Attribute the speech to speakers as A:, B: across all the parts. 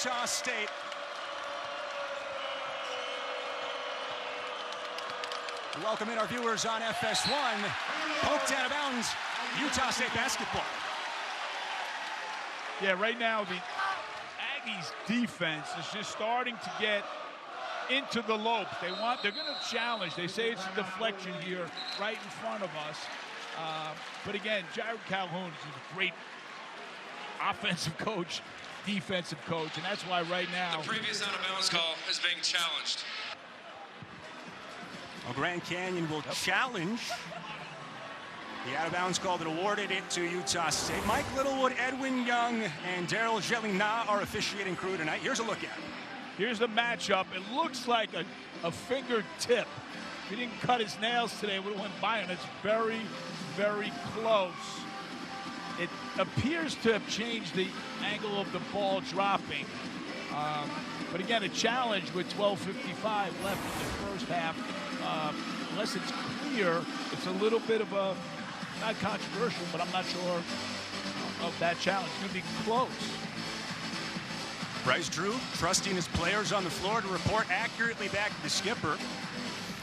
A: Utah State. Welcome in our viewers on FS1. Poked out of bounds, Utah State basketball.
B: Yeah, right now the Aggies defense is just starting to get into the lopes. They're going to challenge. They say it's a deflection here right in front of us. But again, Jared Calhoun is a great offensive coach, defensive coach, and that's why right now
C: the previous out-of-bounds call is being challenged.
A: Well, Grand Canyon will challenge the out-of-bounds call that awarded it to Utah State. Mike Littlewood, Edwin Young, and Daryl Jelena are officiating crew tonight. Here's a look at it.
B: Here's the matchup. It looks like a fingertip. If he didn't cut his nails today, it would have went by him. It's very, very close. It appears to have changed the angle of the ball dropping. But again, a challenge with 12:55 left in the first half. Unless it's clear, it's a little bit of a, not controversial, but I'm not sure of that challenge. It's going to be close.
A: Bryce Drew trusting his players on the floor to report accurately back to the skipper.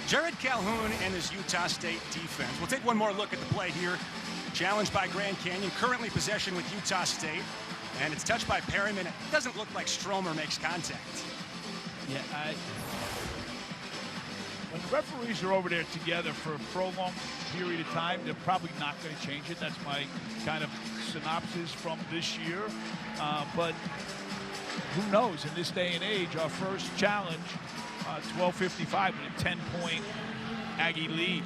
A: Jared Calhoun and his Utah State defense. We'll take one more look at the play here. Challenged by Grand Canyon, currently possession with Utah State. And it's touched by Perryman. It doesn't look like Stromer makes contact.
B: Yeah, when referees are over there together for a prolonged period of time, they're probably not going to change it. That's my kind of synopsis from this year. But who knows? In this day and age, our first challenge, 12:55 with a 10-point Aggie lead.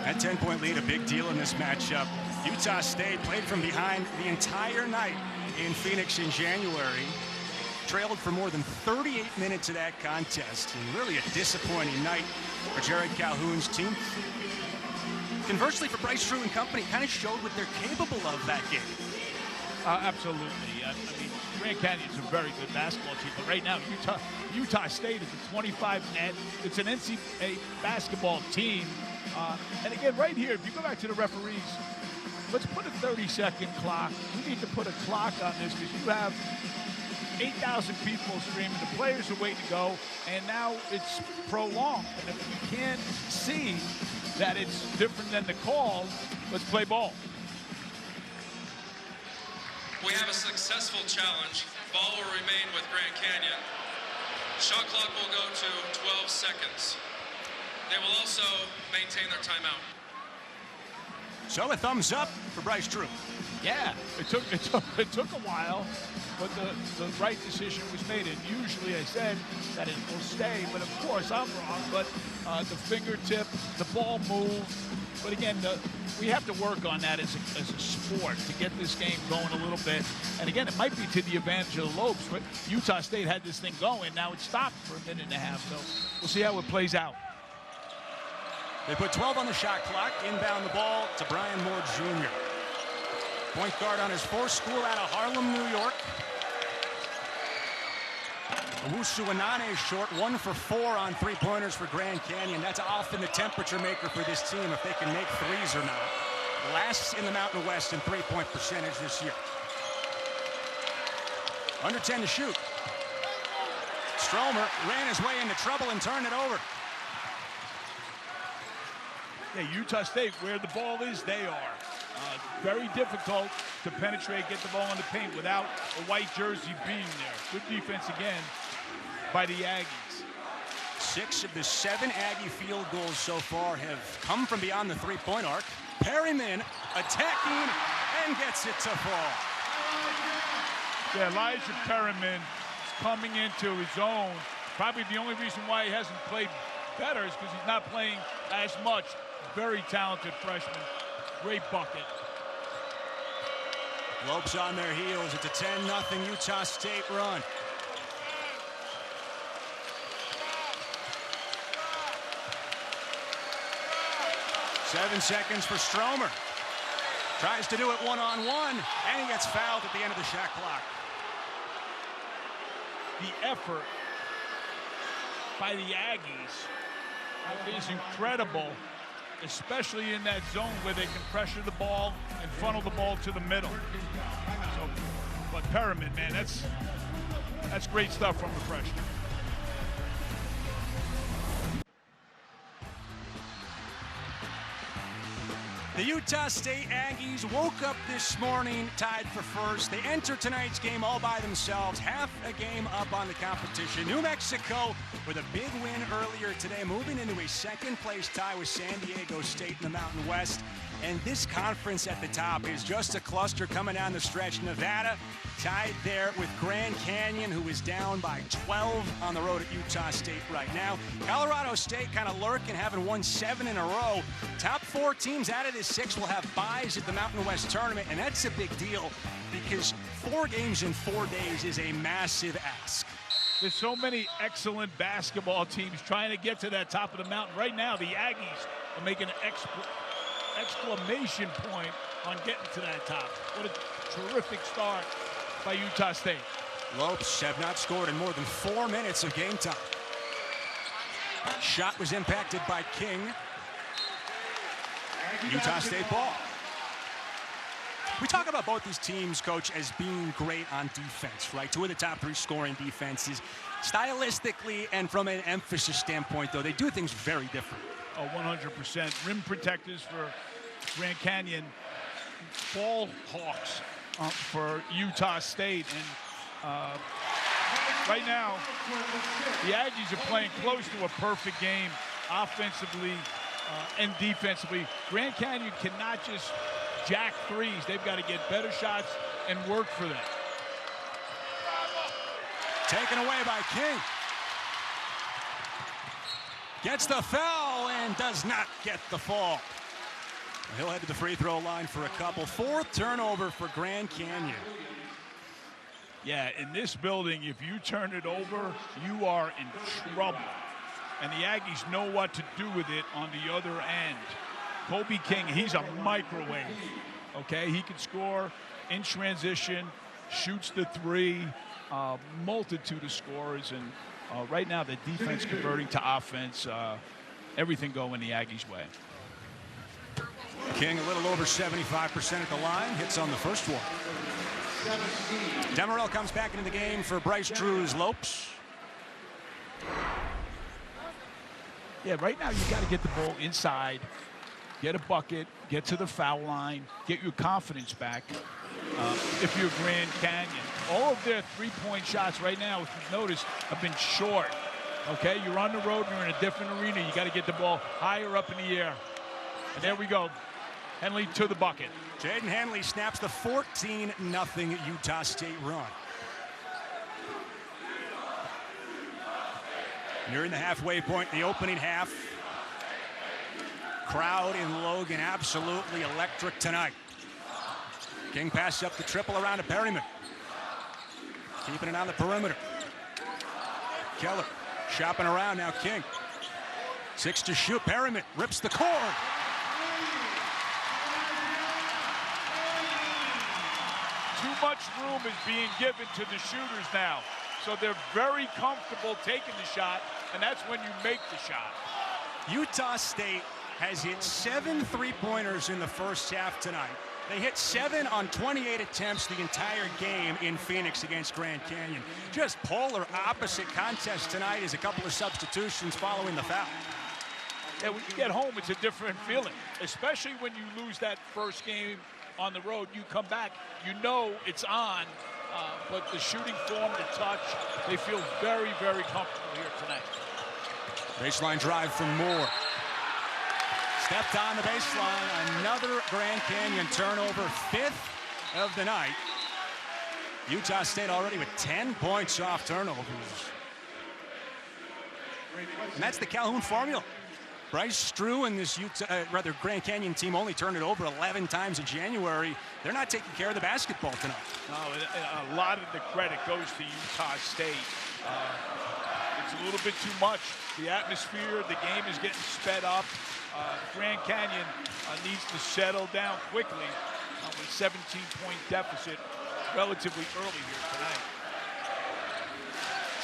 A: That 10-point lead, a big deal in this matchup. Utah State played from behind the entire night in Phoenix in January. Trailed for more than 38 minutes of that contest. And really a disappointing night for Jared Calhoun's team. Conversely, for Bryce Drew and company, kind of showed what they're capable of that game.
B: Absolutely. I mean, Grand Canyon's a very good basketball team, but right now Utah State is a 25 net. It's an NCAA basketball team. And again, right here, if you go back to the referees, let's put a 30-second clock. We need to put a clock on this because you have 8,000 people screaming. The players are waiting to go, and now it's prolonged. And if we can't see that it's different than the call, let's play ball.
C: We have a successful challenge. Ball will remain with Grand Canyon. Shot clock will go to 12 seconds. They will also maintain their timeout.
A: So a thumbs up for Bryce Drew.
B: Yeah, it took a while, but the right decision was made. And usually I said that it will stay, but of course I'm wrong. But the fingertip, the ball moved. But again, we have to work on that as a sport to get this game going a little bit. And again, it might be to the advantage of the Lopes, but Utah State had this thing going. Now it's stopped for a minute and a half, so we'll see how it plays out.
A: They put 12 on the shot clock. Inbound the ball to Brian Moore Jr. Point guard on his fourth, school out of Harlem, New York. Owusu Anane short, 1 for 4 on three-pointers for Grand Canyon. That's often the temperature maker for this team, if they can make threes or not. Last in the Mountain West in three-point percentage this year. Under 10 to shoot. Stromer ran his way into trouble and turned it over.
B: Yeah, Utah State, where the ball is, they are. Very difficult to penetrate, get the ball in the paint without a white jersey being there. Good defense again by the Aggies.
A: 6 of the 7 Aggie field goals so far have come from beyond the three-point arc. Perryman attacking and gets it to fall.
B: Yeah, Elijah Perryman is coming into his own. Probably the only reason why he hasn't played better is because he's not playing as much. Very talented freshman. Great bucket.
A: Lopes on their heels. It's a 10-0 Utah State run. Seven seconds for Stromer. Tries to do it one-on-one, and he gets fouled at the end of the shot clock.
B: The effort by the Aggies is incredible, especially in that zone where they can pressure the ball and funnel the ball to the middle. So, but Perryman, man, that's That's great stuff from the freshman.
A: The Utah State Aggies woke up this morning tied for first. They enter tonight's game all by themselves, half a game up on the competition. New Mexico with a big win earlier today, moving into a second-place tie with San Diego State in the Mountain West. And this conference at the top is just a cluster coming down the stretch. Nevada tied there with Grand Canyon, who is down by 12 on the road at Utah State right now. Colorado State kind of lurking, having won 7 in a row. Top 4 teams out of this 6 will have byes at the Mountain West tournament, and that's a big deal because 4 games in 4 days is a massive ask.
B: There's so many excellent basketball teams trying to get to that top of the mountain. Right now, the Aggies are making an exclamation point on getting to that top. What a terrific start by Utah State.
A: Lopes have not scored in more than 4 minutes of game time. Shot was impacted by King. Utah State ball. We talk about both these teams, Coach, as being great on defense, right? 2 of the top 3 scoring defenses. Stylistically and from an emphasis standpoint, though, they do things very different.
B: Oh, 100%. Rim protectors for Grand Canyon, ball hawks for Utah State. And right now, the Aggies are playing close to a perfect game offensively and defensively. Grand Canyon cannot just jack threes. They've got to get better shots and work for them.
A: Taken away by King. Gets the foul and does not get the fall. He'll head to the free throw line for a couple. 4th turnover for Grand Canyon.
B: Yeah, in this building, if you turn it over, you are in trouble. And the Aggies know what to do with it on the other end. Kobe King, he's a microwave, okay? He can score in transition, shoots the 3, multitude of scores, and right now the defense converting to offense, everything going the Aggies' way.
A: King a little over 75% at the line, hits on the first one. Demerel comes back into the game for Bryce Drew's Lopes.
B: Yeah, right now you got to get the ball inside, get a bucket, get to the foul line, get your confidence back. If you're Grand Canyon, all of their 3-point shots right now, if you've noticed, have been short. Okay, you're on the road, you're in a different arena, you got to get the ball higher up in the air. And there we go, Henley to the bucket.
A: Jaden Henley snaps the 14-0 Utah State run. Nearing the halfway point in the opening half. Crowd in Logan absolutely electric tonight. King passes up the triple around to Perryman. Keeping it on the perimeter. Keller shopping around now. King. 6 to shoot. Perryman rips the cord.
B: Too much room is being given to the shooters now. So they're very comfortable taking the shot, and that's when you make the shot.
A: Utah State has hit 7 3-pointers in the first half tonight. They hit 7 on 28 attempts the entire game in Phoenix against Grand Canyon. Just polar opposite contest tonight as a couple of substitutions following the foul.
B: Yeah, when you get home, it's a different feeling, especially when you lose that first game on the road. You come back, you know it's on, but the shooting form, the touch, they feel very, very comfortable here tonight.
A: Baseline drive from Moore. Stepped on the baseline, another Grand Canyon turnover, 5th of the night. Utah State already with 10 points off turnovers. And that's the Calhoun formula. Bryce Drew and this Grand Canyon team only turned it over 11 times in January. They're not taking care of the basketball tonight.
B: No, a lot of the credit goes to Utah State. It's a little bit too much. The atmosphere, the game is getting sped up. Grand Canyon needs to settle down quickly with a 17-point deficit relatively early here tonight.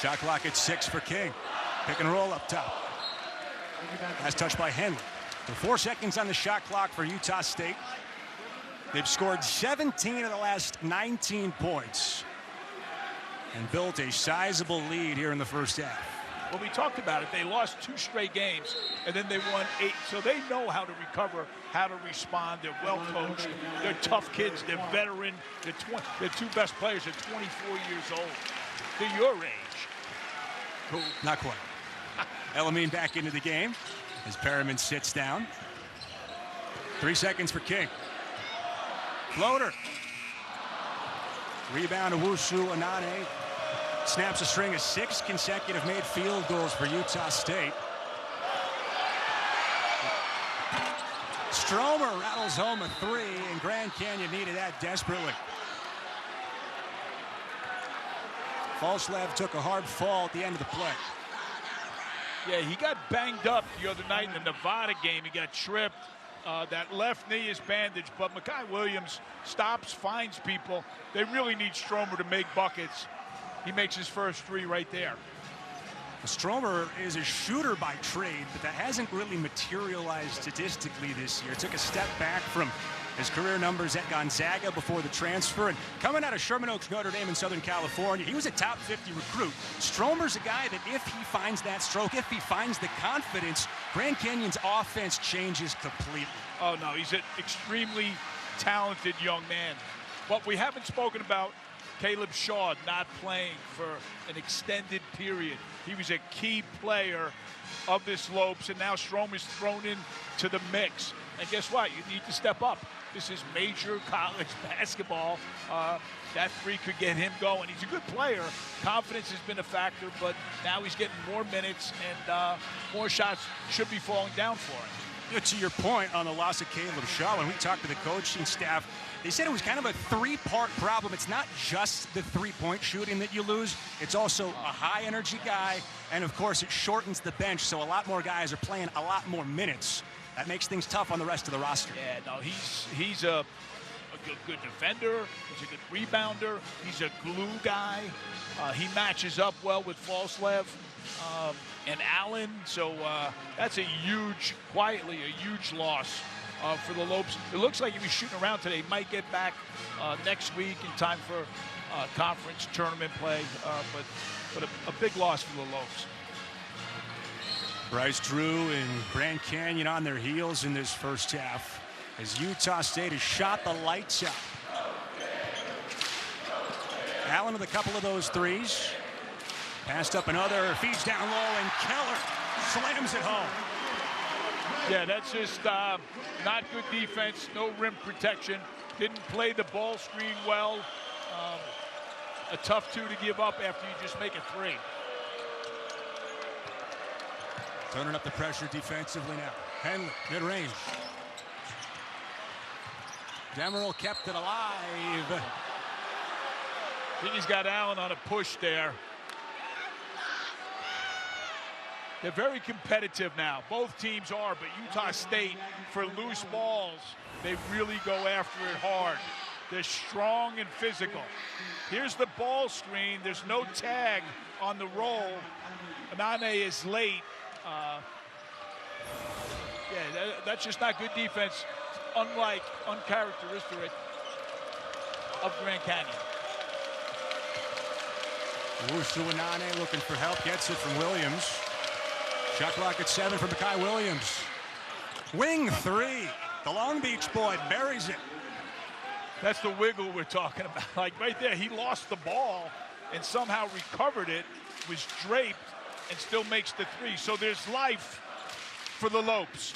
A: Shot clock at 6 for King. Pick and roll up top. Last touch by Henley. With 4 seconds on the shot clock for Utah State. They've scored 17 of the last 19 points. and built a sizable lead here in the first half.
B: Well, we talked about it. They lost 2 straight games, and then they won 8. So they know how to recover, how to respond. They're well coached. They're tough kids. They're veteran. Their 2 best players are 24 years old. They're your age.
A: Cool. Not quite. Elamine back into the game as Perriman sits down. 3 seconds for King. Floater. Rebound to Wusu Anane. Snaps a string of 6 consecutive made field goals for Utah State. Stromer rattles home a 3, and Grand Canyon needed that desperately. Falslev took a hard fall at the end of the play.
B: Yeah, he got banged up the other night in the Nevada game. He got tripped. That left knee is bandaged, but Mekhi Williams stops, finds people. They really need Stromer to make buckets. He makes his first 3 right there.
A: Stromer is a shooter by trade, but that hasn't really materialized statistically this year. Took a step back from his career numbers at Gonzaga before the transfer, and coming out of Sherman Oaks, Notre Dame in Southern California, he was a top 50 recruit. Stromer's a guy that if he finds that stroke, if he finds the confidence, Grand Canyon's offense changes completely.
B: Oh, no, he's an extremely talented young man. But we haven't spoken about Caleb Shaw not playing for an extended period. He was a key player of this Lopes, and now Stromer's thrown into the mix. And guess what? You need to step up. This is major college basketball. That 3 could get him going. He's a good player. Confidence has been a factor, but now he's getting more minutes, and more shots should be falling down for him.
A: To your point on the loss of Caleb Shaw, when we talked to the coaching staff, they said it was kind of a 3-part problem. It's not just the 3-point shooting that you lose. It's also a high-energy guy, and, of course, it shortens the bench, so a lot more guys are playing a lot more minutes. That makes things tough on the rest of the roster.
B: Yeah, no, he's a good defender. He's a good rebounder. He's a glue guy. He matches up well with Falslev and Allen, so that's quietly a huge loss for the Lopes. It looks like if he's shooting around today, he might get back next week in time for conference tournament play, but a big loss for the Lopes.
A: Bryce Drew and Grand Canyon on their heels in this first half as Utah State has shot the lights out. Allen with a couple of those 3s. Passed up another, feeds down low, and Keller slams it home.
B: Yeah, that's just not good defense, no rim protection. Didn't play the ball screen well. A tough 2 to give up after you just make a 3.
A: Turning up the pressure defensively now. Henley, mid-range. Demerol kept it alive.
B: I think he's got Allen on a push there. They're very competitive now. Both teams are, but Utah State, for loose balls, they really go after it hard. They're strong and physical. Here's the ball screen. There's no tag on the roll. Anane is late. That's just not good defense, uncharacteristic of Grand Canyon.
A: Wusu Anane looking for help, gets it from Williams. Shot clock at 7 for Mekhi Williams. Wing 3. The Long Beach boy buries it.
B: That's the wiggle we're talking about. Like right there, he lost the ball and somehow recovered it, was draped, and still makes the 3. So there's life for the Lopes.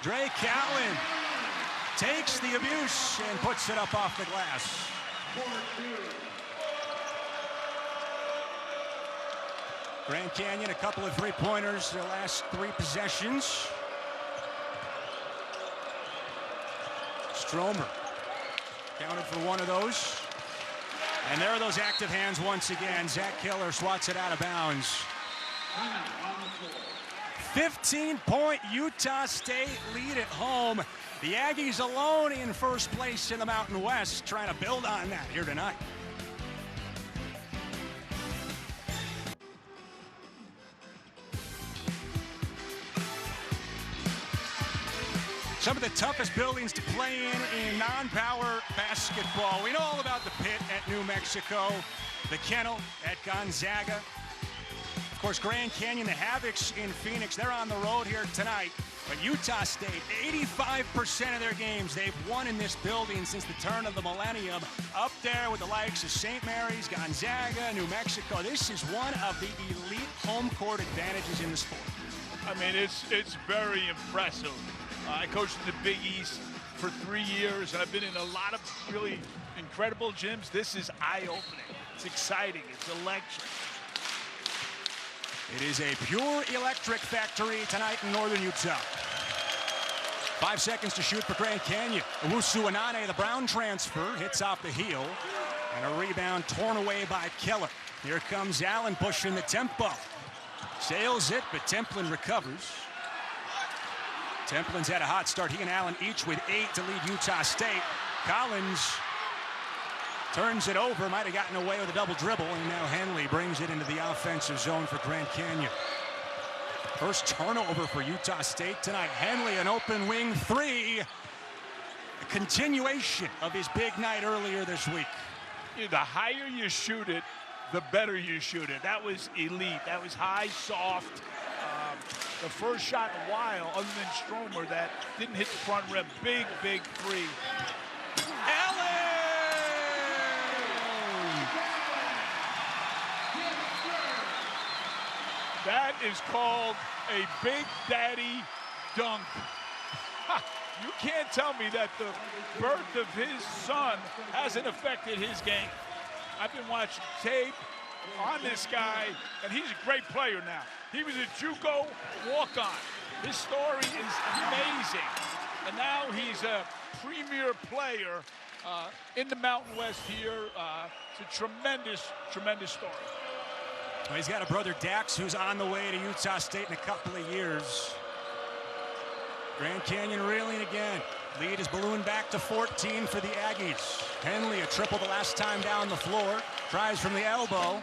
A: Drake Allen takes the abuse and puts it up off the glass. Grand Canyon, a couple of 3-pointers their last 3 possessions. Stromer counted for 1 of those. And there are those active hands once again. Zach Keller swats it out of bounds. 15-point Utah State lead at home. The Aggies alone in first place in the Mountain West, trying to build on that here tonight. Some of the toughest buildings to play in non-power basketball. We know all about the Pit at New Mexico, the Kennel at Gonzaga. Of course, Grand Canyon, the Havocs in Phoenix, they're on the road here tonight. But Utah State, 85% of their games they've won in this building since the turn of the millennium. Up there with the likes of St. Mary's, Gonzaga, New Mexico. This is one of the elite home court advantages in the sport.
B: I mean, it's very impressive. I coached in the Big East for 3 years, and I've been in a lot of really incredible gyms. This is eye-opening. It's exciting. It's electric.
A: It is a pure electric factory tonight in northern Utah. 5 seconds to shoot for Grand Canyon. Owusu Anane, the Brown transfer, hits off the heel. And a rebound torn away by Keller. Here comes Allen pushing the tempo. Sails it, but Templin recovers. Templin's had a hot start. He and Allen each with 8 to lead Utah State. Collins turns it over, might have gotten away with a double dribble, and now Henley brings it into the offensive zone for Grand Canyon. First turnover for Utah State tonight. Henley, an open wing three. A continuation of his big night earlier this week.
B: The higher you shoot it, the better you shoot it. That was elite. That was high, soft. The first shot in a while, other than Stromer, that didn't hit the front rim. Big, big three.
A: Allen!
B: That is called a Big Daddy dunk. You can't tell me that the birth of his son hasn't affected his game. I've been watching tape on this guy, and he's a great player now. He was a JUCO walk-on. His story is amazing. And now he's a premier player in the Mountain West here. It's a tremendous, tremendous story.
A: Well, he's got a brother, Dax, who's on the way to Utah State in a couple of years. Grand Canyon reeling again. Lead is ballooned back to 14 for the Aggies. Henley, a triple the last time down the floor. Tries from the elbow.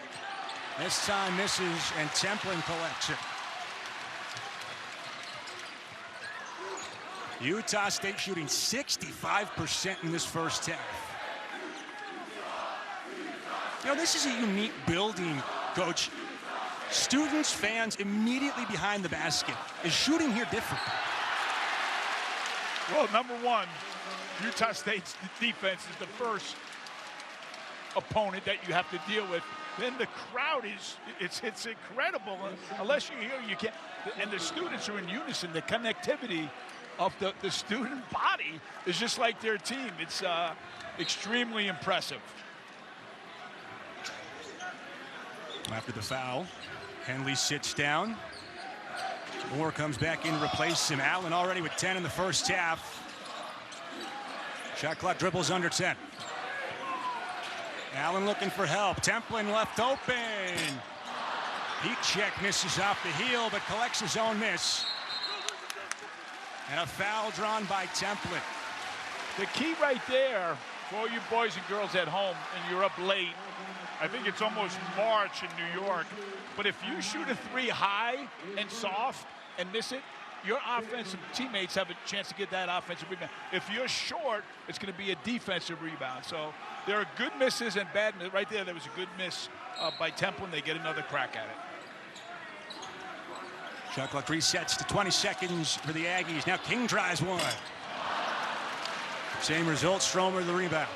A: This time misses, and Templin collects it. Utah State shooting 65% in this first half. You know, this is a unique building, Coach. Students, fans immediately behind the basket. Is shooting here different?
B: Well, number one, Utah State's defense is the first opponent that you have to deal with. Then the crowd it's incredible. Unless you're here, you can't. And the students are in unison. The connectivity of the student body is just like their team. It's extremely impressive.
A: After the foul, Henley sits down. Moore comes back in to replace him. Allen already with 10 in the first half. Shot clock dribbles under 10. Allen looking for help. Templin left open. Heat check misses off the heel, but collects his own miss. And a foul drawn by Templin.
B: The key right there for all you boys and girls at home, and you're up late. I think it's almost March in New York. But if you shoot a three high and soft and miss it, your offensive teammates have a chance to get that offensive rebound. If you're short, it's going to be a defensive rebound. So there are good misses and bad misses. Right there was a good miss by Templin. They get another crack at it.
A: Shot clock resets to 20 seconds for the Aggies. Now King drives one. Same result, Stromer the rebound.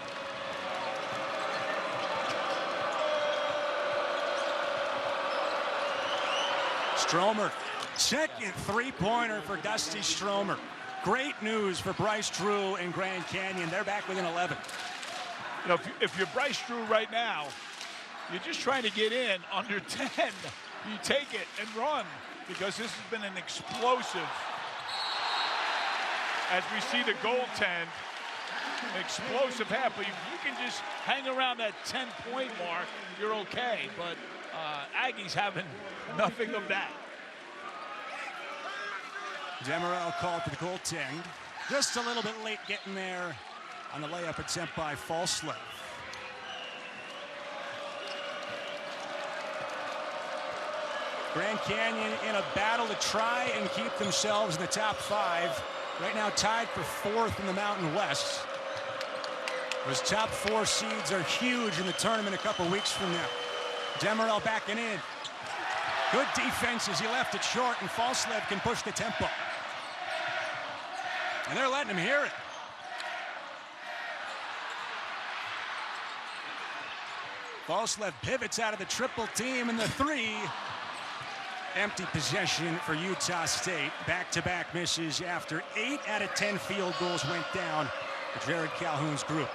A: Stromer, second three-pointer for Dusty Stromer. Great news for Bryce Drew and Grand Canyon. They're back within 11.
B: You know, if you're Bryce Drew right now, you're just trying to get in under 10. You take it and run, because this has been an explosive, as we see the goaltend, an explosive half. But if you can just hang around that 10-point mark, you're okay. But Aggies having nothing of that.
A: Demerel called for the goaltend. Just a little bit late getting there on the layup attempt by Falslev. Grand Canyon in a battle to try and keep themselves in the top 5. right now tied for 4th in the Mountain West. Those top 4 seeds are huge in the tournament a couple weeks from now. Demerel backing in. Good defense as he left it short, and Falslev can push the tempo. And they're letting him hear it. Falslev pivots out of the triple team, and the 3. Empty possession for Utah State. Back-to-back misses after 8 out of 10 field goals went down for Jared Calhoun's group.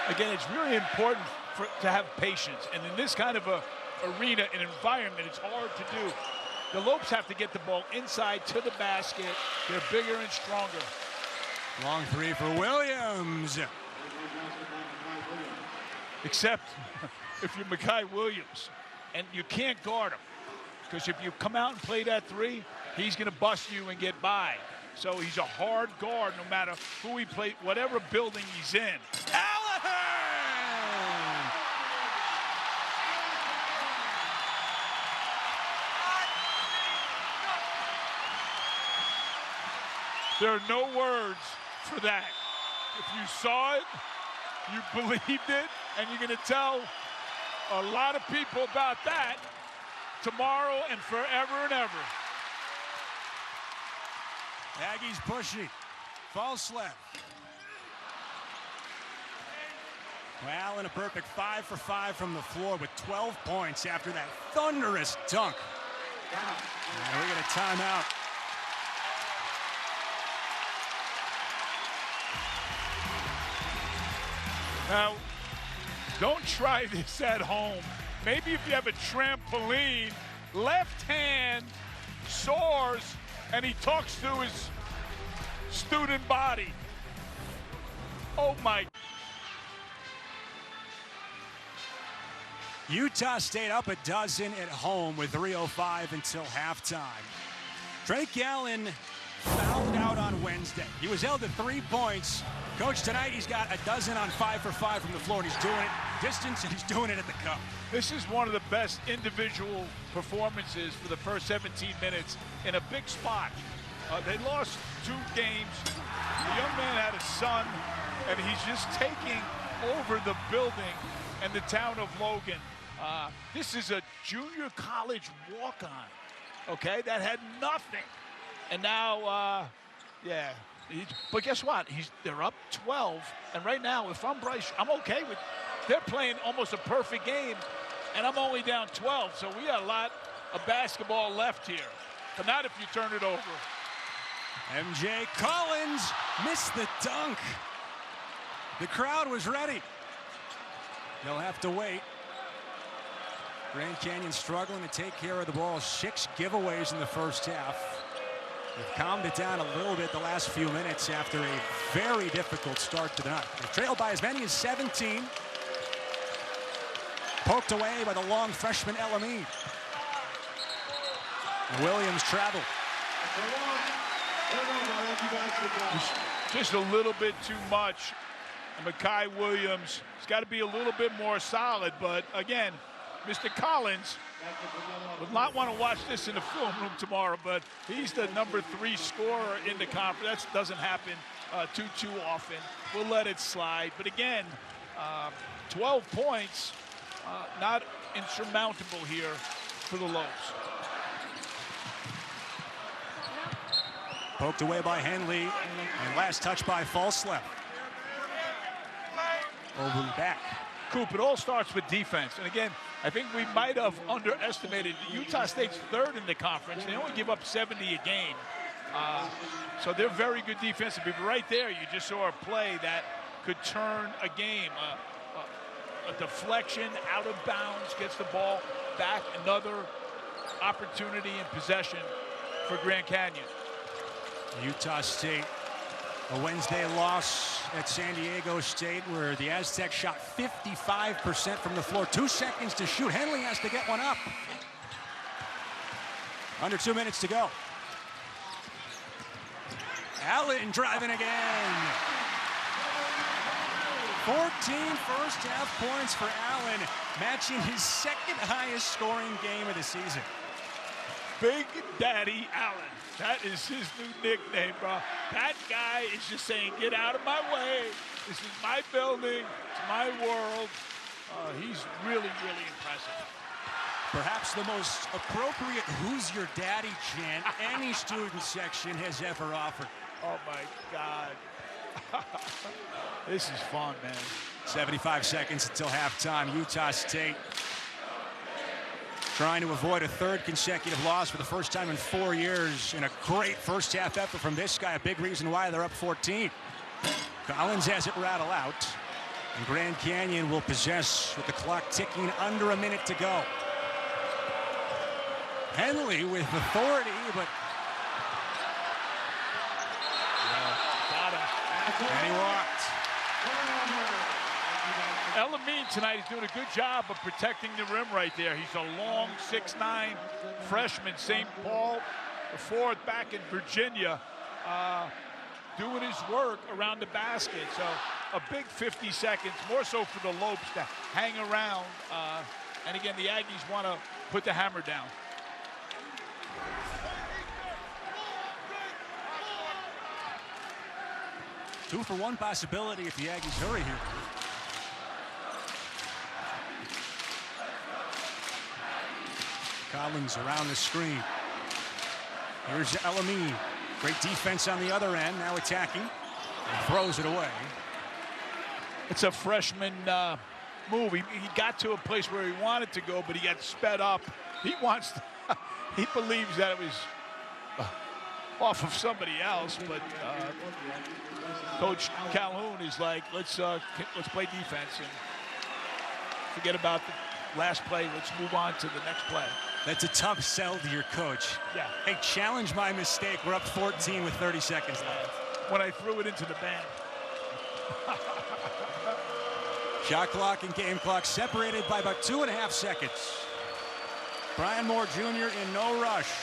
B: Again, it's really important to have patience. And in this kind of a arena and environment, it's hard to do. The Lopes have to get the ball inside to the basket. They're bigger and stronger.
A: Long 3 for Williams.
B: Except if you're Mekhi Williams and you can't guard him. Because if you come out and play that 3, he's going to bust you and get by. So he's a hard guard no matter who he plays, whatever building he's in. There are no words for that. If you saw it, you believed it, and you're going to tell a lot of people about that tomorrow and forever and ever.
A: Aggies pushing. Falslev. Allen a perfect 5 for 5 from the floor with 12 points after that thunderous dunk. And we get a timeout.
B: Now, don't try this at home. Maybe if you have a trampoline, left hand soars, and he talks through his student body. Oh, my.
A: Utah State up a dozen at home with 3:05 until halftime. Drake Allen fouled out on Wednesday. He was held to 3 points. Coach, tonight he's got a dozen on 5 for 5 from the floor, and he's doing it distance, and he's doing it at the cup.
B: This is one of the best individual performances for the first 17 minutes in a big spot. They lost 2 games. The young man had a son, and he's just taking over the building and the town of Logan. This is a junior college walk-on, okay, that had nothing. And now, yeah. But guess what? They're up 12, and right now, if I'm Bryce, I'm okay with. They're playing almost a perfect game, and I'm only down 12. So we got a lot of basketball left here, but not if you turn it over.
A: MJ Collins missed the dunk. The crowd was ready. They'll have to wait. Grand Canyon struggling to take care of the ball. 6 giveaways in the first half. They've calmed it down a little bit the last few minutes after a very difficult start to the night. They trailed by as many as 17. Poked away by the long freshman Elamine. Williams traveled.
B: Just a little bit too much. Mekhi Williams has got to be a little bit more solid, but again, Mr. Collins would not want to watch this in the film room tomorrow, but he's the number 3 scorer in the conference. That doesn't happen too often. We'll let it slide. But again, 12 points, not insurmountable here for the Lopes.
A: Poked away by Henley, and last touch by Falslev. Over and back.
B: Coop, it all starts with defense. And again, I think we might have underestimated Utah State's 3rd in the conference. They only give up 70 a game. So they're very good defensively. But right there, you just saw a play that could turn a game. A deflection out of bounds, gets the ball back. Another opportunity and possession for Grand Canyon.
A: Utah State, a Wednesday loss at San Diego State where the Aztecs shot 55% from the floor. 2 seconds to shoot. Henley has to get one up. Under 2 minutes to go. Allen driving again. 14 first half points for Allen, matching his 2nd highest scoring game of the season.
B: Big Daddy Allen. That is his new nickname, bro. That guy is just saying, get out of my way. This is my building. It's my world. He's really, really impressive.
A: Perhaps the most appropriate "Who's Your Daddy" chant any student section has ever offered.
B: Oh, my God. This is fun, man.
A: 75 seconds until halftime. Utah State trying to avoid a third consecutive loss for the first time in 4 years. And a great first half effort from this guy. A big reason why they're up 14. Collins has it rattle out. And Grand Canyon will possess with the clock ticking under a minute to go. Henley with authority, but
B: got him.
A: And he walked.
B: Elamine tonight is doing a good job of protecting the rim right there. He's a long 6'9" freshman, St. Paul, the fourth back in Virginia, doing his work around the basket. So a big 50 seconds, more so for the Lopes to hang around. And again, the Aggies want to put the hammer down.
A: Two for one possibility if the Aggies hurry here. Collins around the screen. Here's Elamine. Great defense on the other end, now attacking. And throws it away.
B: It's a freshman move. He got to a place where he wanted to go, but he got sped up. He wants to, he believes that it was off of somebody else, but Coach Calhoun is like, let's play defense and forget about the last play. Let's move on to the next play.
A: That's a tough sell to your coach.
B: Yeah.
A: Hey, challenge my mistake. We're up 14 with 30 seconds left.
B: When I threw it into the band.
A: Shot clock and game clock separated by about 2.5 seconds. Brian Moore Jr. in no rush.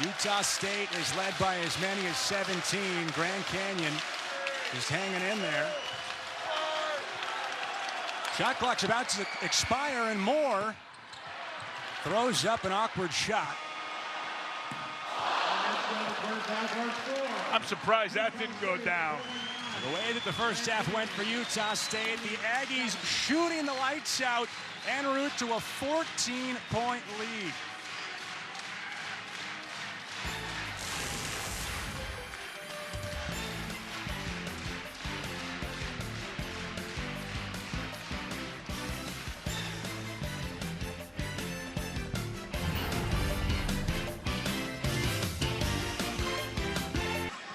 A: Utah State is led by as many as 17. Grand Canyon is hanging in there. Shot clock's about to expire, and Moore throws up an awkward shot.
B: I'm surprised that didn't go down.
A: The way that the first half went for Utah State, the Aggies shooting the lights out en route to a 14-point lead.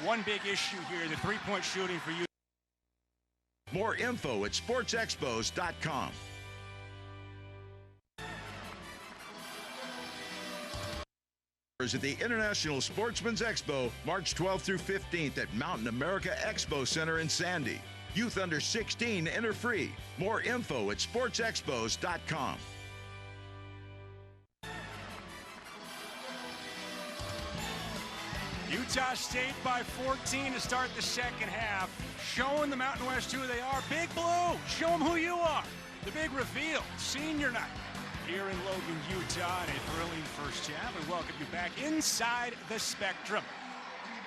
A: One big issue here, the three-point shooting for you.
D: More info at sportsexpos.com. At the International Sportsman's Expo, March 12th through 15th at Mountain America Expo Center in Sandy. Youth under 16 enter free. More info at sportsexpos.com.
A: Utah State by 14 to start the second half, showing the Mountain West who they are. Big Blue, show them who you are. The big reveal, senior night here in Logan, Utah, and a thrilling first half. We welcome you back inside the Spectrum.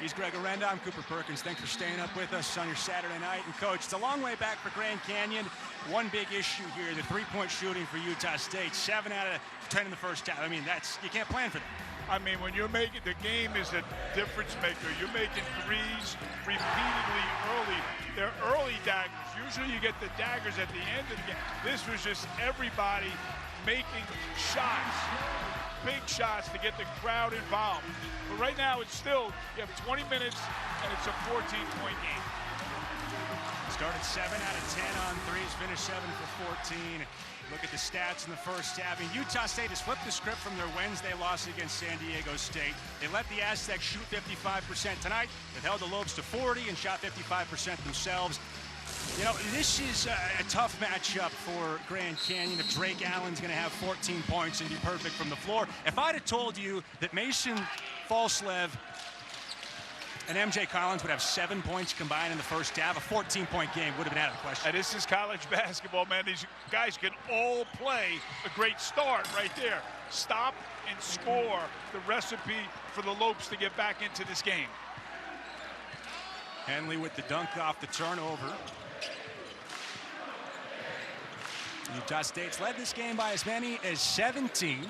A: He's Greg Arenda. I'm Cooper Perkins. Thanks for staying up with us on your Saturday night. And, Coach, it's a long way back for Grand Canyon. One big issue here, the three-point shooting for Utah State. 7 out of 10 in the first half. I mean, you can't plan for that.
B: I mean, when you're making, the game is a difference maker. You're making threes repeatedly early. They're early daggers. Usually you get the daggers at the end of the game. This was just everybody making shots, big shots to get the crowd involved. But right now it's still, you have 20 minutes and it's a 14-point game.
A: Started 7 out of 10 on threes, finished 7 for 14. Look at the stats in the first half. And Utah State has flipped the script from their Wednesday loss against San Diego State. They let the Aztecs shoot 55% tonight. They've held the Lopes to 40 and shot 55% themselves. You know, this is a tough matchup for Grand Canyon. If Drake Allen's going to have 14 points and be perfect from the floor. If I'd have told you that Mason Falslev and MJ Collins would have 7 points combined in the first half. A 14-point game would have been out of the question.
B: And this is college basketball, man. These guys can all play a great start right there. Stop and score, the recipe for the Lopes to get back into this game.
A: Henley with the dunk off the turnover. Utah State's led this game by as many as 17.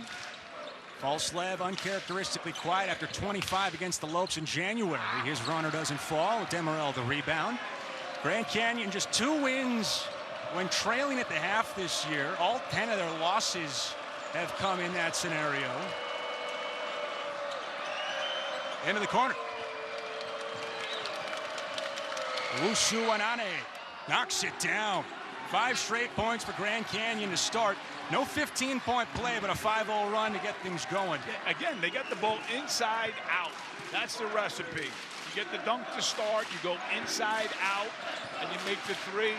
A: Falslev uncharacteristically quiet after 25 against the Lopes in January. His runner doesn't fall. Demerel the rebound. Grand Canyon just 2 wins when trailing at the half this year. All 10 of their losses have come in that scenario. Into the corner. Wusu Anane knocks it down. 5 straight points for Grand Canyon to start. No 15-point play, but a 5-0 run to get things going.
B: Yeah, again, they got the ball inside out. That's the recipe. You get the dunk to start, you go inside out, and you make the 3.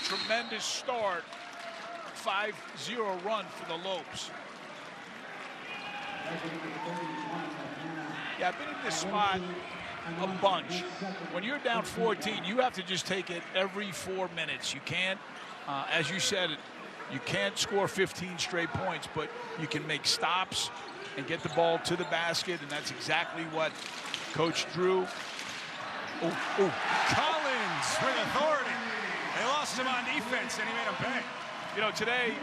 B: Tremendous start. 5-0 run for the Lopes. Yeah, I've been in this spot a bunch. When you're down 14, you have to just take it every 4 minutes. You can't, as you said, you can't score 15 straight points, but you can make stops and get the ball to the basket, and that's exactly what Coach Drew.
A: Collins with authority. They lost him on defense, and he made him pay.
B: You know, today,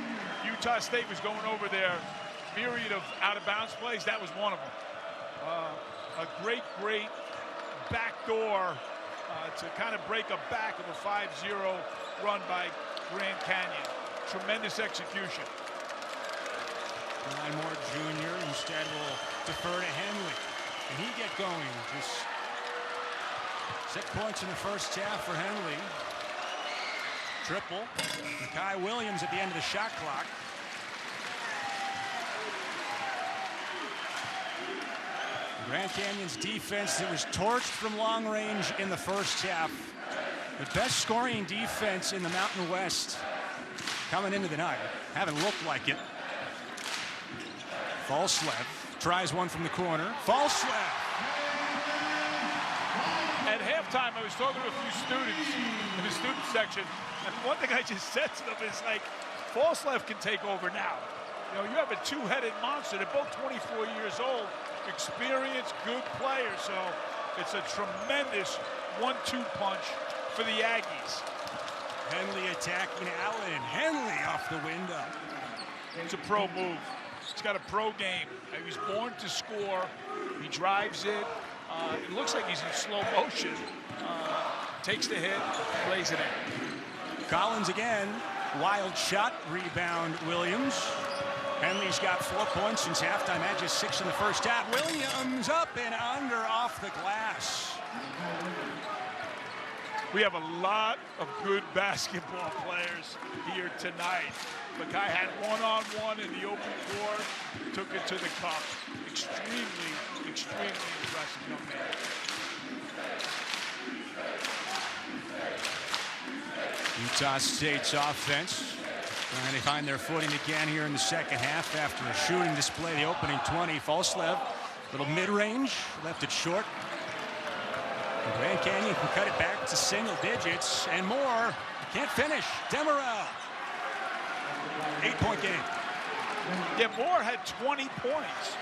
B: Utah State was going over their myriad of out-of-bounds plays. That was one of them. A great backdoor to kind of break a back of a 5-0 run by Grand Canyon. Tremendous execution.
A: Ryan Moore Jr. instead will defer to Henley. And he get going. Just 6 points in the first half for Henley. Triple. Makai Williams at the end of the shot clock. Grand Canyon's defense that was torched from long range in the first half. The best scoring defense in the Mountain West coming into the night. Haven't looked like it. Falslev tries one from the corner. Falslev.
B: At halftime, I was talking to a few students in the student section, and one thing I just said to them is, like, Falslev can take over now. You know, you have a 2-headed monster. They're both 24 years old, experienced, good players. So it's a tremendous 1-2 punch for the Aggies.
A: Henley attacking Allen. Henley off the window.
B: It's a pro move. He's got a pro game. He was born to score. He drives it. It looks like he's in slow motion. Takes the hit, plays it in.
A: Collins again. Wild shot. Rebound Williams. Henley's got 4 points since halftime. Had just 6 in the first half. Williams up and under off the glass.
B: We have a lot of good basketball players here tonight. Makai had one-on-one in the open court, took it to the cup. Extremely impressive young man.
A: Utah State's offense trying to find their footing again here in the second half after a shooting display. The opening 20. Falslev, little mid-range, left it short. And Grand Canyon can cut it back to single digits and more. Can't finish. Demerel. 8-point game.
B: Yeah, Moore had 20 points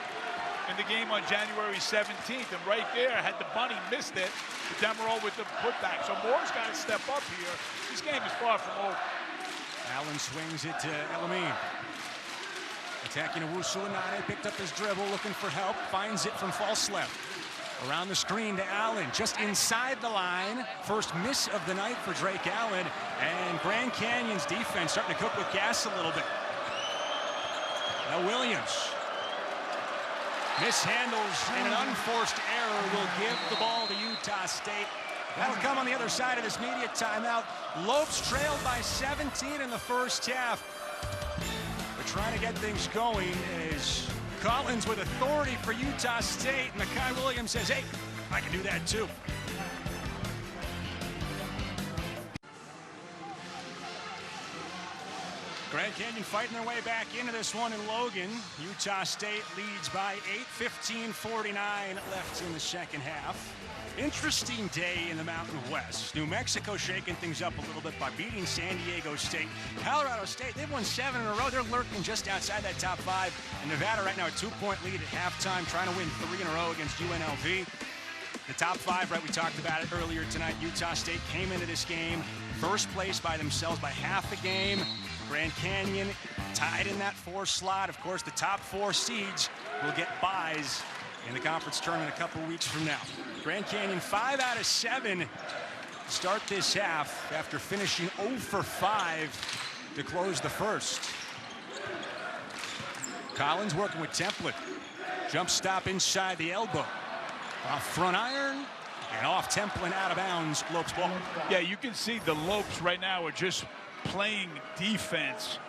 B: in the game on January 17th, and right there, had the bunny missed it, Demerel with the putback. So Moore's got to step up here. This game is far from over.
A: Allen swings it to Elamine. Attacking Owusu Anane, picked up his dribble, looking for help, finds it from Falslev. Around the screen to Allen, just inside the line. First miss of the night for Drake Allen, and Grand Canyon's defense starting to cook with gas a little bit. Now Williams mishandles, and an unforced error will give the ball to Utah State. That'll come on the other side of this media timeout. Lopes trailed by 17 in the first half. They're trying to get things going as Collins with authority for Utah State. Makai Williams says, hey, I can do that too. Grand Canyon fighting their way back into this one in Logan. Utah State leads by 8, 15:49 left in the second half. Interesting day in the Mountain West. New Mexico shaking things up a little bit by beating San Diego State. Colorado State, they've won 7 in a row. They're lurking just outside that top 5. And Nevada right now a 2-point lead at halftime, trying to win 3 in a row against UNLV. The top 5, right, we talked about it earlier tonight. Utah State came into this game first place by themselves by half a game. Grand Canyon tied in that 4 slot. Of course, the top 4 seeds will get byes in the conference tournament a couple weeks from now. Grand Canyon 5 out of 7 to start this half after finishing 0 for 5 to close the first. Collins working with Templin. Jump stop inside the elbow. Off front iron and off Templin, out of bounds. Lopes ball.
B: Yeah, you can see the Lopes right now are just playing defense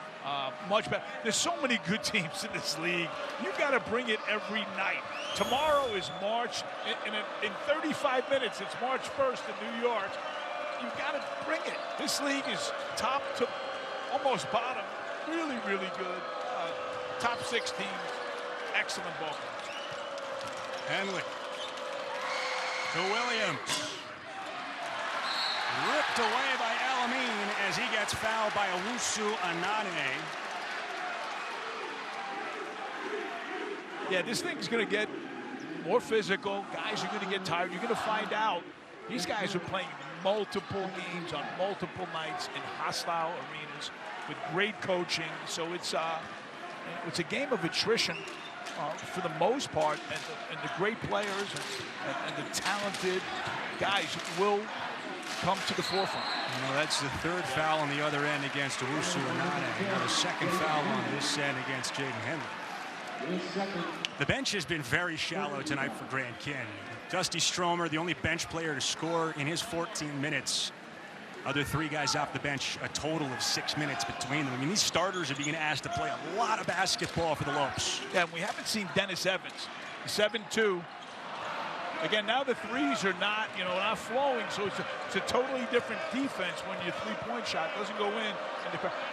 B: much better. There's so many good teams in this league. You got to bring it every night. Tomorrow is March. In 35 minutes, it's March 1st in New York. You got to bring it. This league is top to almost bottom. Really, really good. Top 6 teams. Excellent ball players.
A: Henley to Williams. Ripped away by Alamine as he gets fouled by Owusu Anane.
B: Yeah, this thing's going to get more physical. Guys are going to get tired. You're going to find out. These guys are playing multiple games on multiple nights in hostile arenas with great coaching. So it's a game of attrition for the most part, and the great players and the talented guys will come to the forefront.
A: You know, that's the 3rd foul on the other end against Owusu Anane. Now the 2nd foul on this end against Jaden Henley. The bench has been very shallow tonight for Grand Canyon. Dusty Stromer, the only bench player to score in his 14 minutes. Other 3 guys off the bench, a total of 6 minutes between them. I mean, these starters are being asked to play a lot of basketball for the Lopes.
B: Yeah, and we haven't seen Dennis Evans, 7-2. Again, now the threes are not, not flowing, so it's a totally different defense when your 3-point shot doesn't go in.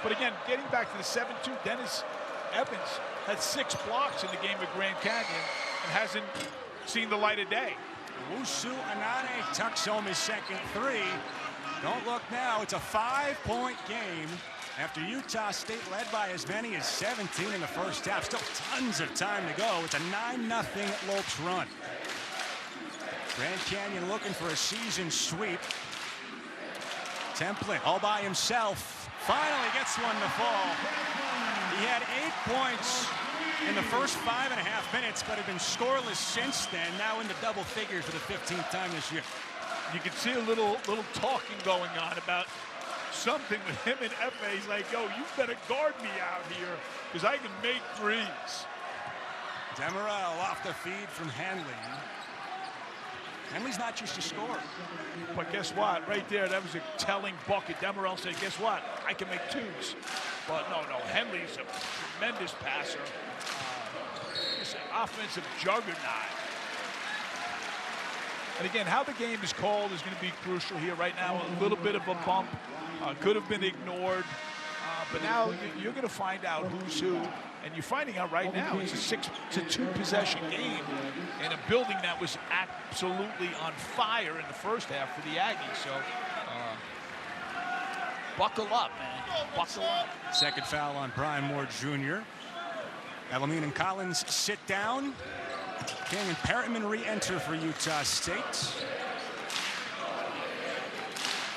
B: But again, getting back to the 7-2, Dennis Evans had 6 blocks in the game at Grand Canyon and hasn't seen the light of day.
A: Owusu Anane tucks home his 2nd 3. Don't look now, it's a 5-point game after Utah State led by as many as 17 in the first half. Still tons of time to go. It's a 9-0 Lopes run. Grand Canyon looking for a season sweep. Templin all by himself. Finally gets one to fall. He had 8 points in the first 5.5 minutes, but had been scoreless since then. Now in the double figures for the 15th time this year.
B: You can see a little talking going on about something with him and Efe. He's like, yo, you better guard me out here because I can make threes.
A: Demerel off the feed from Henley. Henley's not just a scorer.
B: But guess what? Right there, that was a telling bucket. Demerel said, guess what? I can make 2s. But no, Henley's a tremendous passer. Just an offensive juggernaut. And again, how the game is called is going to be crucial here. Right now, a little bit of a bump. Could have been ignored. But now you're going to find out who's who. And you're finding out right now it's a 6-2 possession game in a building that was absolutely on fire in the first half for the Aggies. So buckle up, man. Buckle up.
A: 2nd foul on Brian Moore Jr. Alamine and Collins sit down. Canyon Perriman re-enter for Utah State.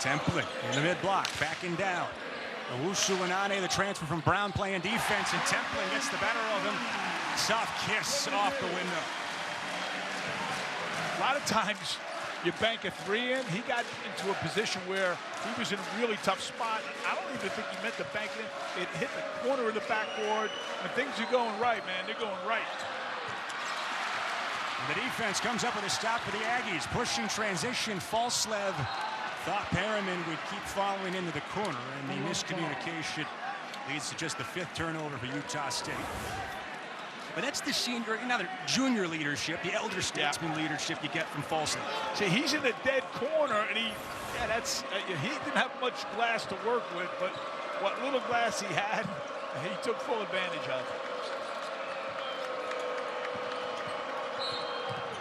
A: Templin in the mid-block, backing down. Owusu Anane, the transfer from Brown, playing defense, and Templin gets the better of him. Soft kiss off the window.
B: A lot of times you bank a 3 in. He got into a position where he was in a really tough spot. I don't even think he meant to bank it in. It hit the corner of the backboard. When things are going right, man, they're going right.
A: And the defense comes up with a stop for the Aggies. Pushing transition, Falslev thought Perriman would keep following into the corner, and the miscommunication leads to just the 5th turnover for Utah State. But that's the senior, another junior leadership, the elder statesman leadership you get from Folsom.
B: See, he's in a dead corner, and he didn't have much glass to work with, but what little glass he had, he took full advantage of.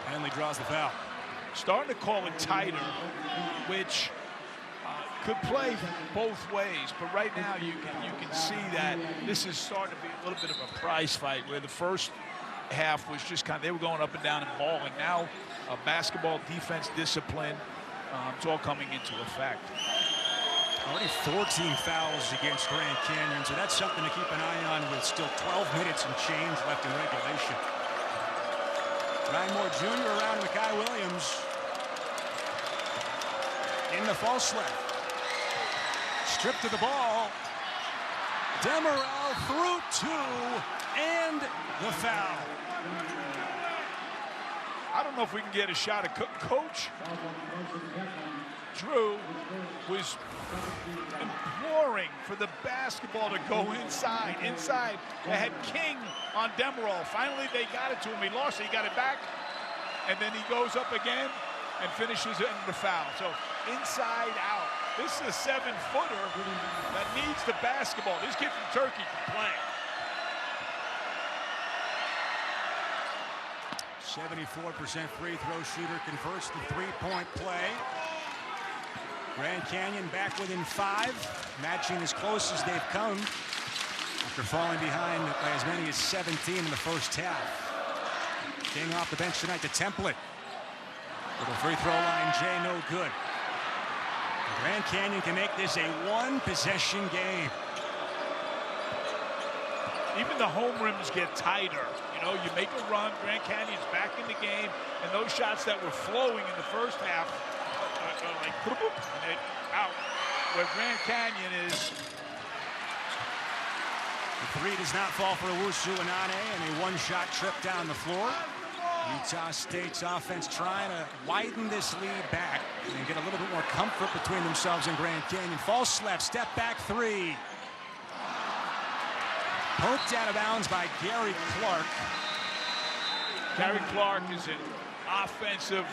A: Henley draws the foul.
B: Starting to call it tighter, which could play both ways, but right now you can see that this is starting to be a little bit of a prize fight, where the first half was just they were going up and down and balling. Now basketball defense discipline, it's all coming into effect.
A: Already 14 fouls against Grand Canyon, so that's something to keep an eye on with still 12 minutes and change left in regulation. Ryan Moore Jr. around Mekhi Williams in the false left. Stripped to the ball. Demerel through two and the foul.
B: I don't know if we can get a shot at Coach Drew was imploring for the basketball to go inside. They had King on Demerel. Finally, they got it to him. He lost it. He got it back. And then he goes up again and finishes it in the foul. So inside out. This is a 7-footer that needs the basketball. This kid from Turkey can play.
A: 74% free throw shooter converts the three-point play. Grand Canyon back within 5, matching as close as they've come after falling behind by as many as 17 in the first half. King off the bench tonight, the template. Little free throw line, Jay, no good. Grand Canyon can make this a one-possession game.
B: Even the home rims get tighter. You know, you make a run, Grand Canyon's back in the game, and those shots that were flowing in the first half are like, and they're out. Where Grand Canyon is.
A: The three does not fall for Owusu Anane, and a one-shot trip down the floor. Utah State's offense trying to widen this lead back and get a little bit more comfort between themselves and Grand Canyon. False left, step back three. Poked out of bounds by Gary Clark.
B: Gary Clark is an offensive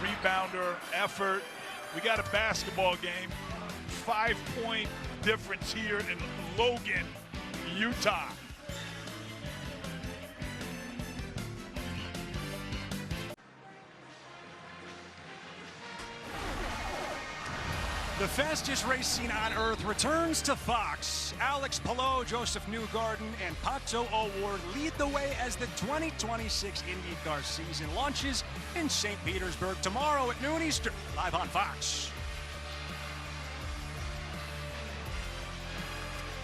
B: rebounder, effort. We got a basketball game. 5-point difference here in Logan, Utah.
A: The fastest race scene on earth returns to Fox. Alex Palou, Joseph Newgarden, and Pato O'Ward lead the way as the 2026 IndyCar season launches in St. Petersburg tomorrow at noon Eastern, live on Fox.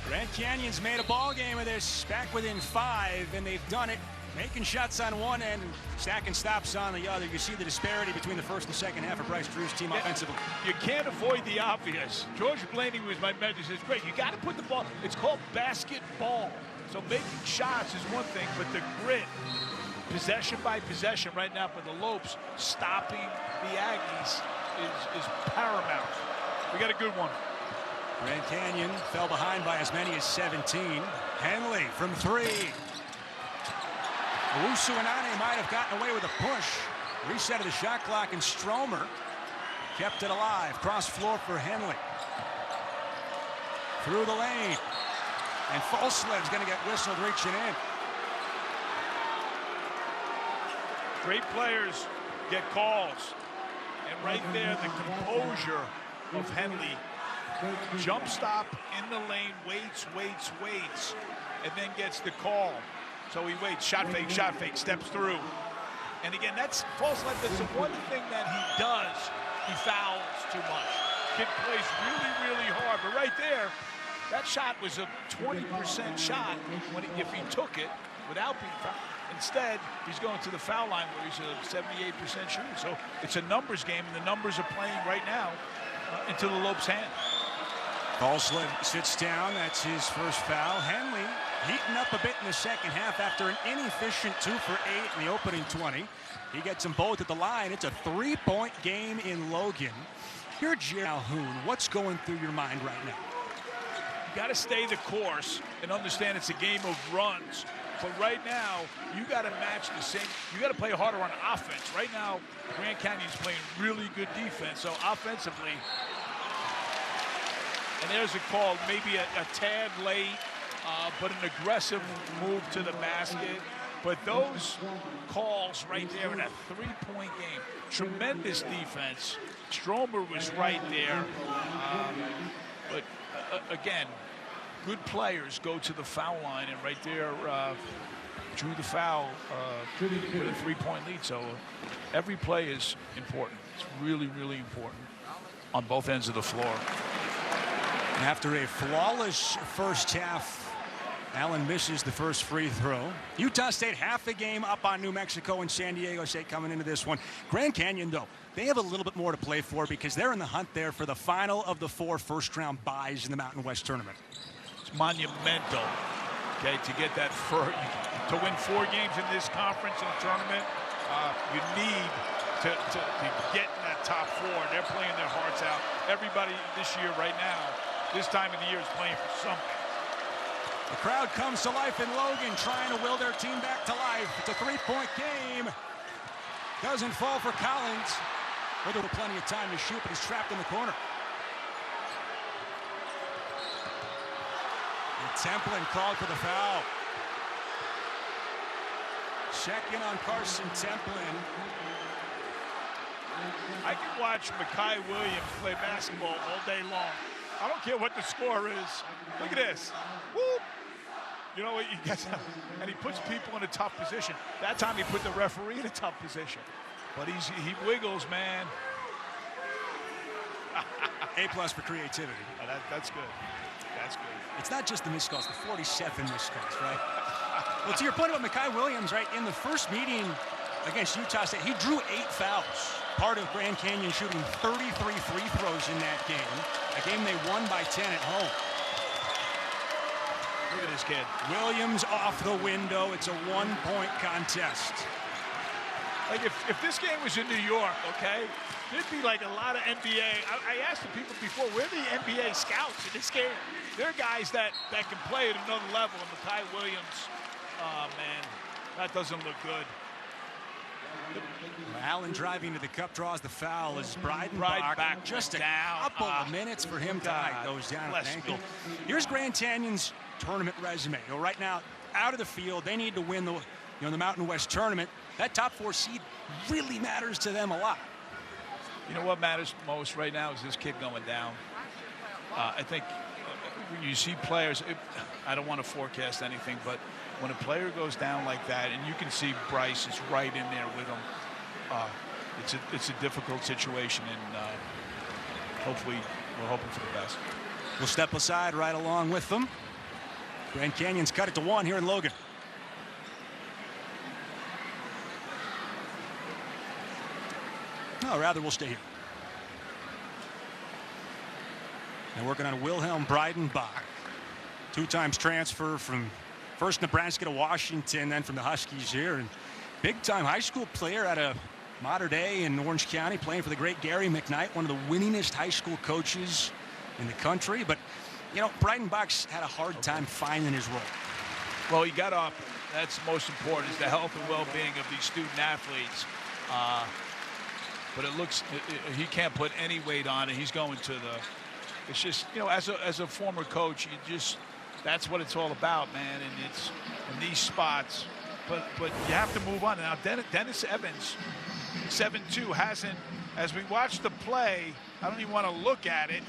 A: Grand Canyon's made a ball game of this, back within 5, and they've done it. Making shots on one end, stacking stops on the other. You see the disparity between the first and second half of Bryce Drew's team offensively.
B: You can't avoid the obvious. George Blaney was my mentor. Says, great, you got to put the ball. It's called basketball. So making shots is one thing, but the grit, possession by possession right now for the Lopes, stopping the Aggies is paramount. We got a good one.
A: Grand Canyon fell behind by as many as 17. Henley from 3. Owusu Anane might have gotten away with a push. Reset of the shot clock, and Stromer kept it alive. Cross floor for Henley. Through the lane. And Falsled's going to get whistled reaching in.
B: Great players get calls. And right there, the composure of Henley. Jump stop in the lane, waits, and then gets the call. So he waits, shot fake, steps through. And again, that's false left. That's the one thing that he does. He fouls too much. Kid plays really hard. But right there, that shot was a 20% shot if he took it without being fouled. Instead, he's going to the foul line where he's a 78% shooter. So it's a numbers game, and the numbers are playing right now into the Lopes' hand.
A: Falsled sits down. That's his first foul. Henley heating up a bit in the second half after an inefficient 2 for 8 in the opening 20. He gets them both at the line. It's a 3-point game in Logan. Here, Jerry Calhoun, what's going through your mind right now?
B: You got to stay the course and understand it's a game of runs. But right now, you got to match the same. You got to play harder on offense. Right now, Grand Canyon's playing really good defense. So offensively, and there's a call, maybe a tad late, but an aggressive move to the basket. But those calls right there in a three-point game, tremendous defense. Stromer was right there. But again, good players go to the foul line, and right there drew the foul with a three-point lead. So every play is important. It's really, really important on both ends of the floor.
A: After a flawless first half, Allen misses the first free throw. Utah State half the game up on New Mexico and San Diego State coming into this one. Grand Canyon, though, they have a little bit more to play for because they're in the hunt there for the final of the 4 first-round buys in the Mountain West tournament.
B: It's monumental, okay, to get that to win 4 games in this conference and tournament. You need to get in that top 4. They're playing their hearts out. Everybody this year, right now, this time of the year, is playing for something.
A: The crowd comes to life in Logan, trying to will their team back to life. It's a 3-point game. Doesn't fall for Collins. With plenty of time to shoot, but he's trapped in the corner. And Templin called for the foul. Check in on Carson Templin.
B: I can watch Mekhi Williams play basketball all day long. I don't care what the score is. Look at this. Whoop. You know what? He gets out, and he puts people in a tough position. That time he put the referee in a tough position. But he wiggles, man.
A: A+ for creativity.
B: Oh, that's good. That's good.
A: It's not just the missed calls, the 47 missed calls, right? Well, to your point about Mekhi Williams, right, in the first meeting against Utah State, he drew 8 fouls. Part of Grand Canyon shooting 33 free throws in that game. A game they won by 10 at home.
B: Look at this kid.
A: Williams off the window. It's a 1-point contest.
B: Like if this game was in New York, okay, there'd be like a lot of NBA. I asked the people before, where are the NBA scouts in this game? There are guys that can play at another level. And Mekhi Williams, oh man, that doesn't look good.
A: Allen driving to the cup, draws the foul as Bryden
B: back
A: just a
B: down.
A: couple of minutes for him tonight. Goes down at the ankle. Here's Grand Canyon's tournament resume. You know, right now, out of the field, they need to win the Mountain West tournament. That top 4 seed really matters to them a lot.
B: You know what matters most right now is this kid going down. I think when you see players, I don't want to forecast anything, but when a player goes down like that, and you can see Bryce is right in there with him, it's a difficult situation, and hopefully we're hoping for the best.
A: We'll step aside right along with them. Grand Canyon's cut it to 1 here in Logan. No, rather we'll stay here. They're working on Wilhelm Breidenbach. 2 times transfer from first Nebraska to Washington, then from the Huskies here. And big-time high school player out of Mater Dei in Orange County, playing for the great Gary McKnight, one of the winningest high school coaches in the country. But, you know, Breidenbach's had a hard time finding his role.
B: Well, he got up. That's most important, is the health and well-being of these student athletes. But it looks, he can't put any weight on it. He's going to the, it's just, you know, as a former coach, you just, that's what it's all about, man. And it's in these spots, but you have to move on. Now, Dennis Evans, 7'2", hasn't, as we watch the play, I don't even want to look at it.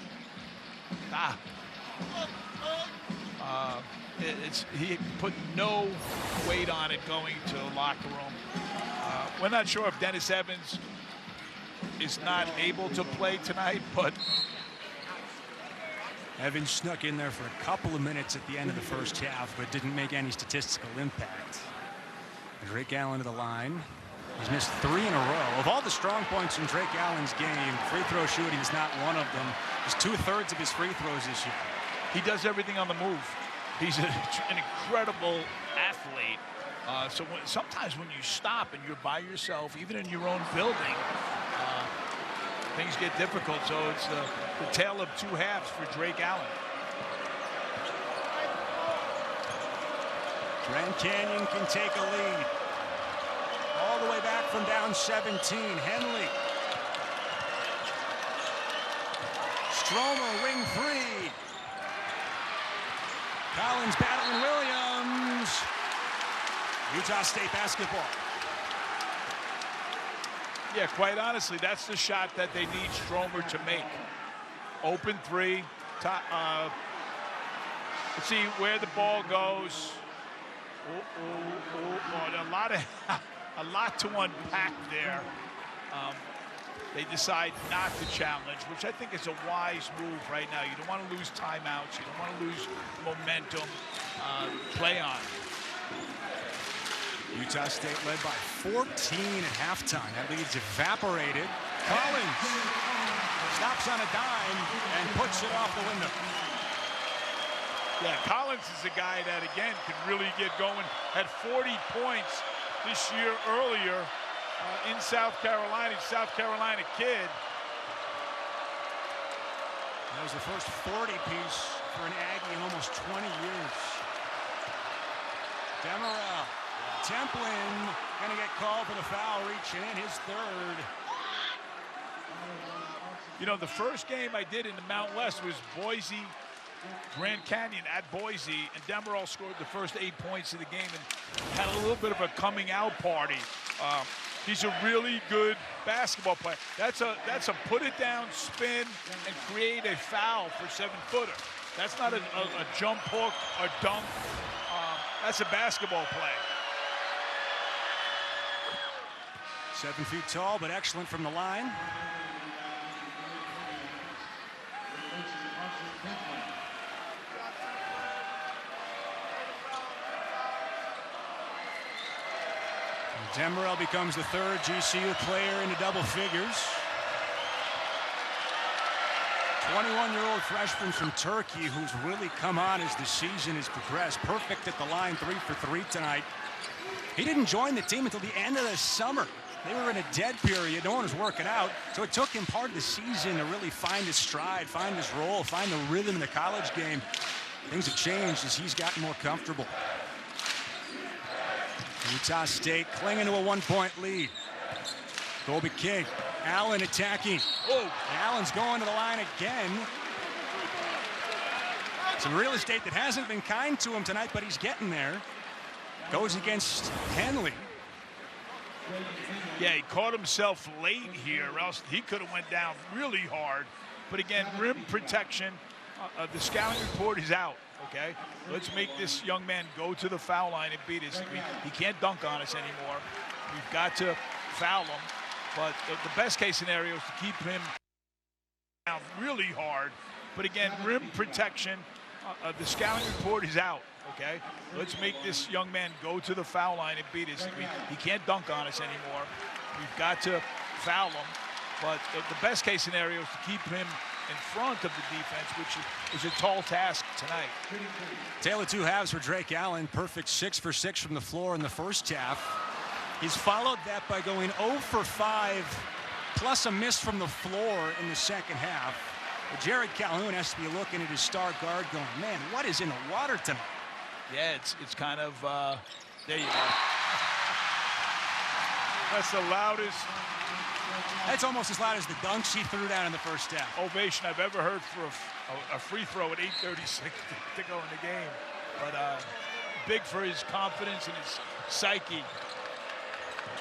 B: He put no weight on it going to the locker room. We're not sure if Dennis Evans is not able to play tonight, but
A: Evans snuck in there for a couple of minutes at the end of the first half, but didn't make any statistical impact. Drake Allen to the line. He's missed 3 in a row. Of all the strong points in Drake Allen's game, free throw shooting is not one of them. He's 2/3 of his free throws this year.
B: He does everything on the move. He's an incredible athlete. So sometimes when you stop and you're by yourself, even in your own building, things get difficult. So it's the tale of 2 halves for Drake Allen.
A: Grand Canyon can take a lead. All the way back from down 17. Henley. Stromer, wing three. Collins battling Williams. Utah State basketball.
B: Yeah, quite honestly, that's the shot that they need Stromer to make. Open three. Let's see where the ball goes. A lot to unpack there. They decide not to challenge, which I think is a wise move right now. You don't want to lose timeouts. You don't want to lose momentum. Play on.
A: Utah State led by 14 at halftime. That lead's evaporated. Collins stops on a dime and puts it off the window.
B: Yeah, Collins is a guy that, again, can really get going. Had 40 points this year earlier in South Carolina. South Carolina kid.
A: That was the first 40-piece for an Aggie in almost 20 years. Demerel. Templin going to get called for the foul, reaching in his third.
B: You know, the first game I did in the Mount West was Boise, Grand Canyon at Boise, and Demerel scored the first 8 points of the game and had a little bit of a coming out party. He's a really good basketball player. That's a put it down, spin, and create a foul for 7-footer. That's not a jump hook or dunk. That's a basketball play.
A: 7 feet tall, but excellent from the line. Demerel becomes the third GCU player into double figures. 21-year-old freshman from Turkey who's really come on as the season has progressed. Perfect at the line, 3 for 3 tonight. He didn't join the team until the end of the summer. They were in a dead period. No one was working out. So it took him part of the season to really find his stride, find his role, find the rhythm in the college game. Things have changed as he's gotten more comfortable. Utah State clinging to a 1-point lead. Colby King. Allen attacking. Oh, Allen's going to the line again. Some real estate that hasn't been kind to him tonight, but he's getting there. Goes against Henley.
B: Yeah, he caught himself late here, or else he could have went down really hard. But again, rim protection. The scouting report is out, okay? Let's make this young man go to the foul line and beat us. He can't dunk on us anymore. We've got to foul him. But the best case scenario is to keep him down really hard. But again, rim protection. The scouting report is out, okay? Let's make this young man go to the foul line and beat us. He can't dunk on us anymore. We've got to foul him. But the best case scenario is to keep him in front of the defense, which is a tall task tonight.
A: Tale of two halves for Drake Allen. Perfect 6 for 6 from the floor in the first half. He's followed that by going 0 for 5, plus a miss from the floor in the second half. But Jared Calhoun has to be looking at his star guard going, man, what is in the water tonight?
B: Yeah, it's kind of, there you go. That's the loudest.
A: That's almost as loud as the dunks he threw down in the first half.
B: Ovation I've ever heard for a free throw at 8:36 to go in the game. But big for his confidence and his psyche.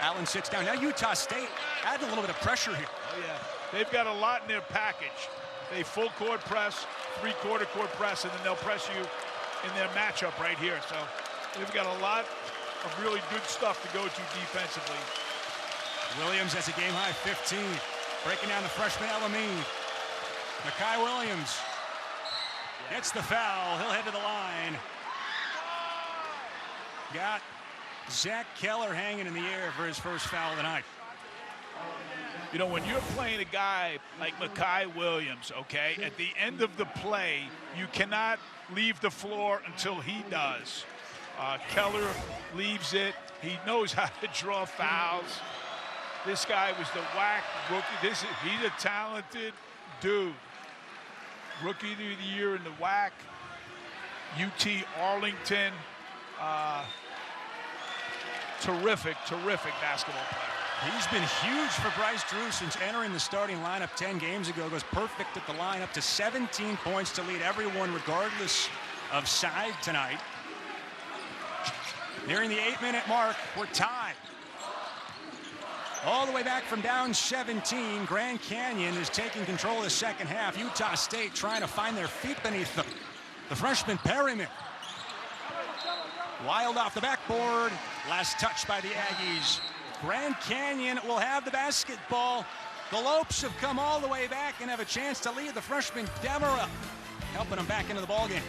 A: Allen sits down. Now Utah State adding a little bit of pressure here.
B: Oh, yeah. They've got a lot in their package. They full court press, 3/4 court press, and then they'll press you in their matchup right here. So they've got a lot of really good stuff to go to defensively.
A: Williams has a game-high 15. Breaking down the freshman Elamine. Makai Williams gets the foul. He'll head to the line. Got Zach Keller hanging in the air for his first foul tonight.
B: You know, when you're playing a guy like Makai Williams, okay, at the end of the play, you cannot leave the floor until he does. Keller leaves it. He knows how to draw fouls. This guy was the WAC rookie. He's a talented dude. Rookie of the year in the WAC. UT Arlington. Terrific basketball player.
A: He's been huge for Bryce Drew since entering the starting lineup 10 games ago. Goes perfect at the line, up to 17 points to lead everyone regardless of side tonight. Nearing the 8-minute mark, we're tied. All the way back from down 17, Grand Canyon is taking control of the second half. Utah State trying to find their feet beneath them. The freshman Perryman. Wild off the backboard. Last touch by the Aggies. Grand Canyon will have the basketball. The Lopes have come all the way back and have a chance to lead. The freshman Demerel helping them back into the ballgame.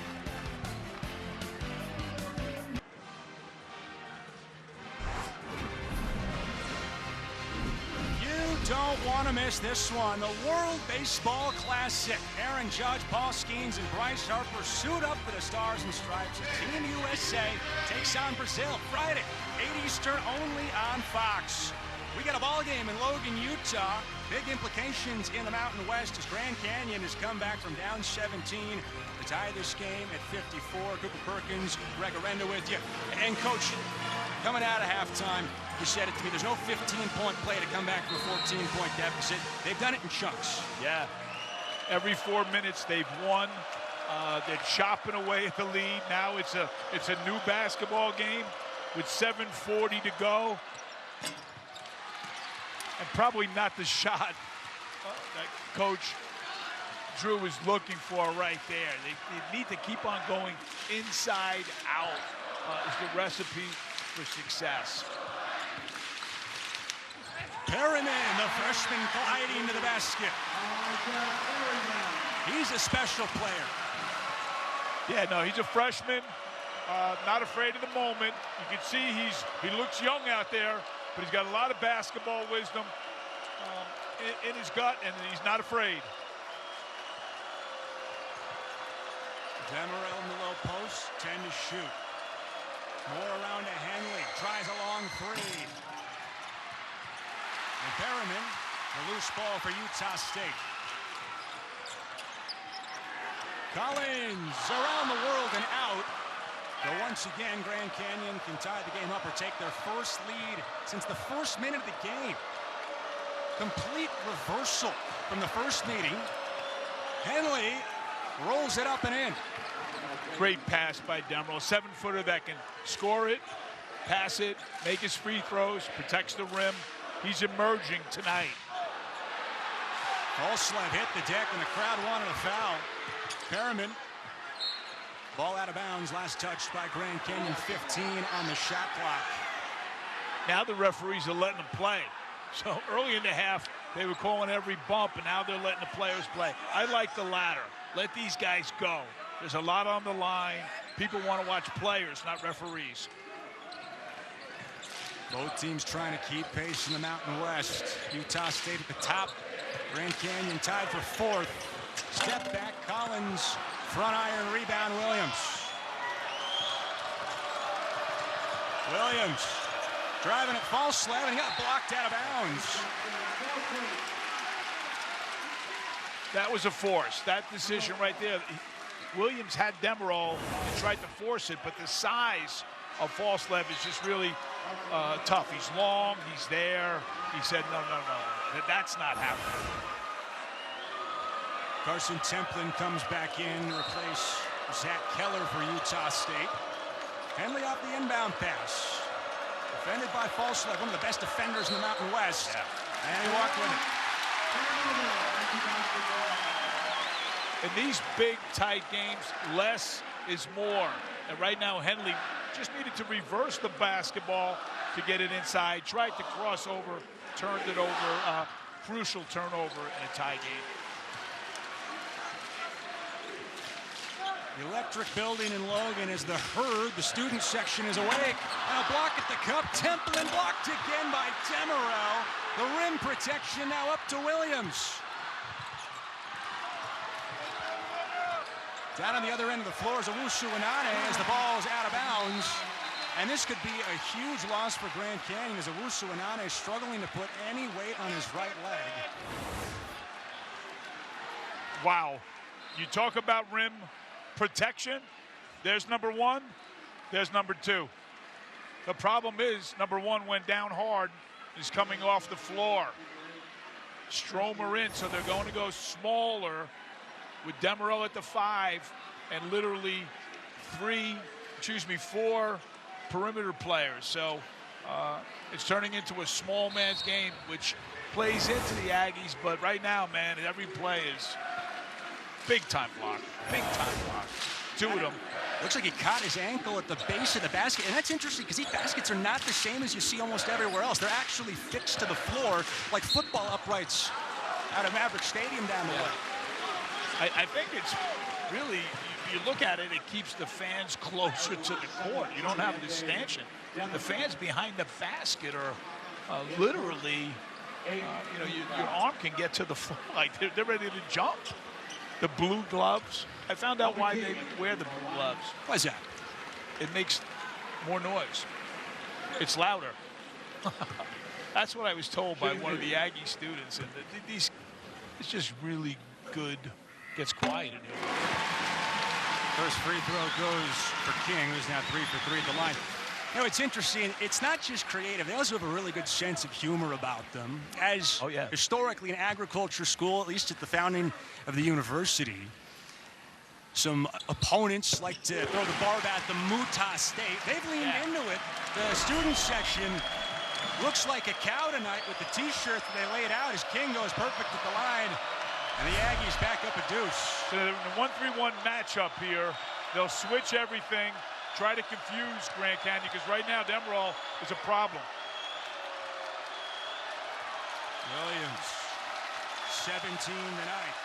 A: Don't want to miss this one. The World Baseball Classic. Aaron Judge, Paul Skeens, and Bryce Harper suit up for the Stars and Stripes. Team USA takes on Brazil Friday, 8 Eastern, only on Fox. We got a ball game in Logan, Utah. Big implications in the Mountain West as Grand Canyon has come back from down 17 to tie this game at 54. Cooper Perkins, Greg Arenda with you. And Coach, coming out of halftime, you said it to me, there's no 15-point play to come back from a 14-point deficit. They've done it in chunks.
B: Yeah. Every 4 minutes they've won. They're chopping away at the lead. Now it's a new basketball game with 7:40 to go. And probably not the shot that Coach Drew is looking for right there. They need to keep on going inside out is the recipe for success.
A: Perryman, the freshman, gliding to the basket. He's a special player.
B: Yeah, no, he's a freshman, not afraid of the moment. You can see he looks young out there, but he's got a lot of basketball wisdom in his gut, and he's not afraid.
A: Demerel in the low post, 10 to shoot. More around to Henley, tries a long three. And Perryman, the loose ball for Utah State. Collins around the world and out. But once again, Grand Canyon can tie the game up or take their first lead since the first minute of the game. Complete reversal from the first meeting. Henley rolls it up and in.
B: Great pass by Demerel, a 7-footer that can score it, pass it, make his free throws, protects the rim. He's emerging tonight.
A: Falslev hit the deck and the crowd wanted a foul. Perryman, ball out of bounds, last touched by Grand Canyon, 15 on the shot clock.
B: Now the referees are letting them play. So early in the half, they were calling every bump, and now they're letting the players play. I like the latter. Let these guys go. There's a lot on the line. People want to watch players, not referees.
A: Both teams trying to keep pace in the Mountain West. Utah State at the top. Grand Canyon tied for fourth. Step back, Collins. Front iron rebound, Williams. Williams driving at Falslev, and he got blocked out of bounds.
B: That was a force. That decision right there. Williams had Demerel and tried to force it, but the size of Falslev is just really tough. He's long, he's there. He said, no, that's not happening.
A: Carson Templin comes back in to replace Zach Keller for Utah State. Henley off the inbound pass. Defended by Falslev, one of the best defenders in the Mountain West. Yeah. And he walked with it.
B: In these big, tight games, less is more. And right now, Henley just needed to reverse the basketball to get it inside. Tried to cross over, turned it over. Crucial turnover in a tie game.
A: The electric building in Logan is the herd. The student section is awake. And a block at the cup. Templin blocked again by Demerel. The rim protection now up to Williams. Down on the other end of the floor is Owusu Inane as the ball is out of bounds. And this could be a huge loss for Grand Canyon as Owusu Inane is struggling to put any weight on his right leg.
B: Wow. You talk about rim protection. There's number one. There's number 2. The problem is, number 1 went down hard. He's coming off the floor. Stromer in, so they're going to go smaller with Demerel at the 5 and literally 4 perimeter players. So it's turning into a small man's game, which plays into the Aggies. But right now, man, every play is big-time block. Big-time block. 2 of them.
A: Looks like he caught his ankle at the base of the basket. And that's interesting because these baskets are not the same as you see almost everywhere else. They're actually fixed to the floor like football uprights out of Maverick Stadium down the way.
B: I think it's really, you look at it, it keeps the fans closer to the court. You don't have the stanchion. The fans behind the basket are literally, your arm can get to the floor. Like they're ready to jump. The blue gloves. I found out why they wear the blue gloves.
A: Why's that?
B: It makes more noise. It's louder. That's what I was told by one of the Aggie students. And these, it's just really good. Gets quiet in here.
A: First free throw goes for King, who's now 3 for 3 at the line. You know, it's interesting. It's not just creative. They also have a really good sense of humor about them. As historically an agriculture school, at least at the founding of the university, some opponents like to throw the barb at the Utah State. They've leaned into it. The student section looks like a cow tonight with the T-shirt that they laid out as King goes perfect at the line. And the Aggies back up a deuce.
B: So in the 1-3-1 matchup here, they'll switch everything, try to confuse Grand Canyon, because right now Demerel is a problem.
A: Williams, 17 tonight.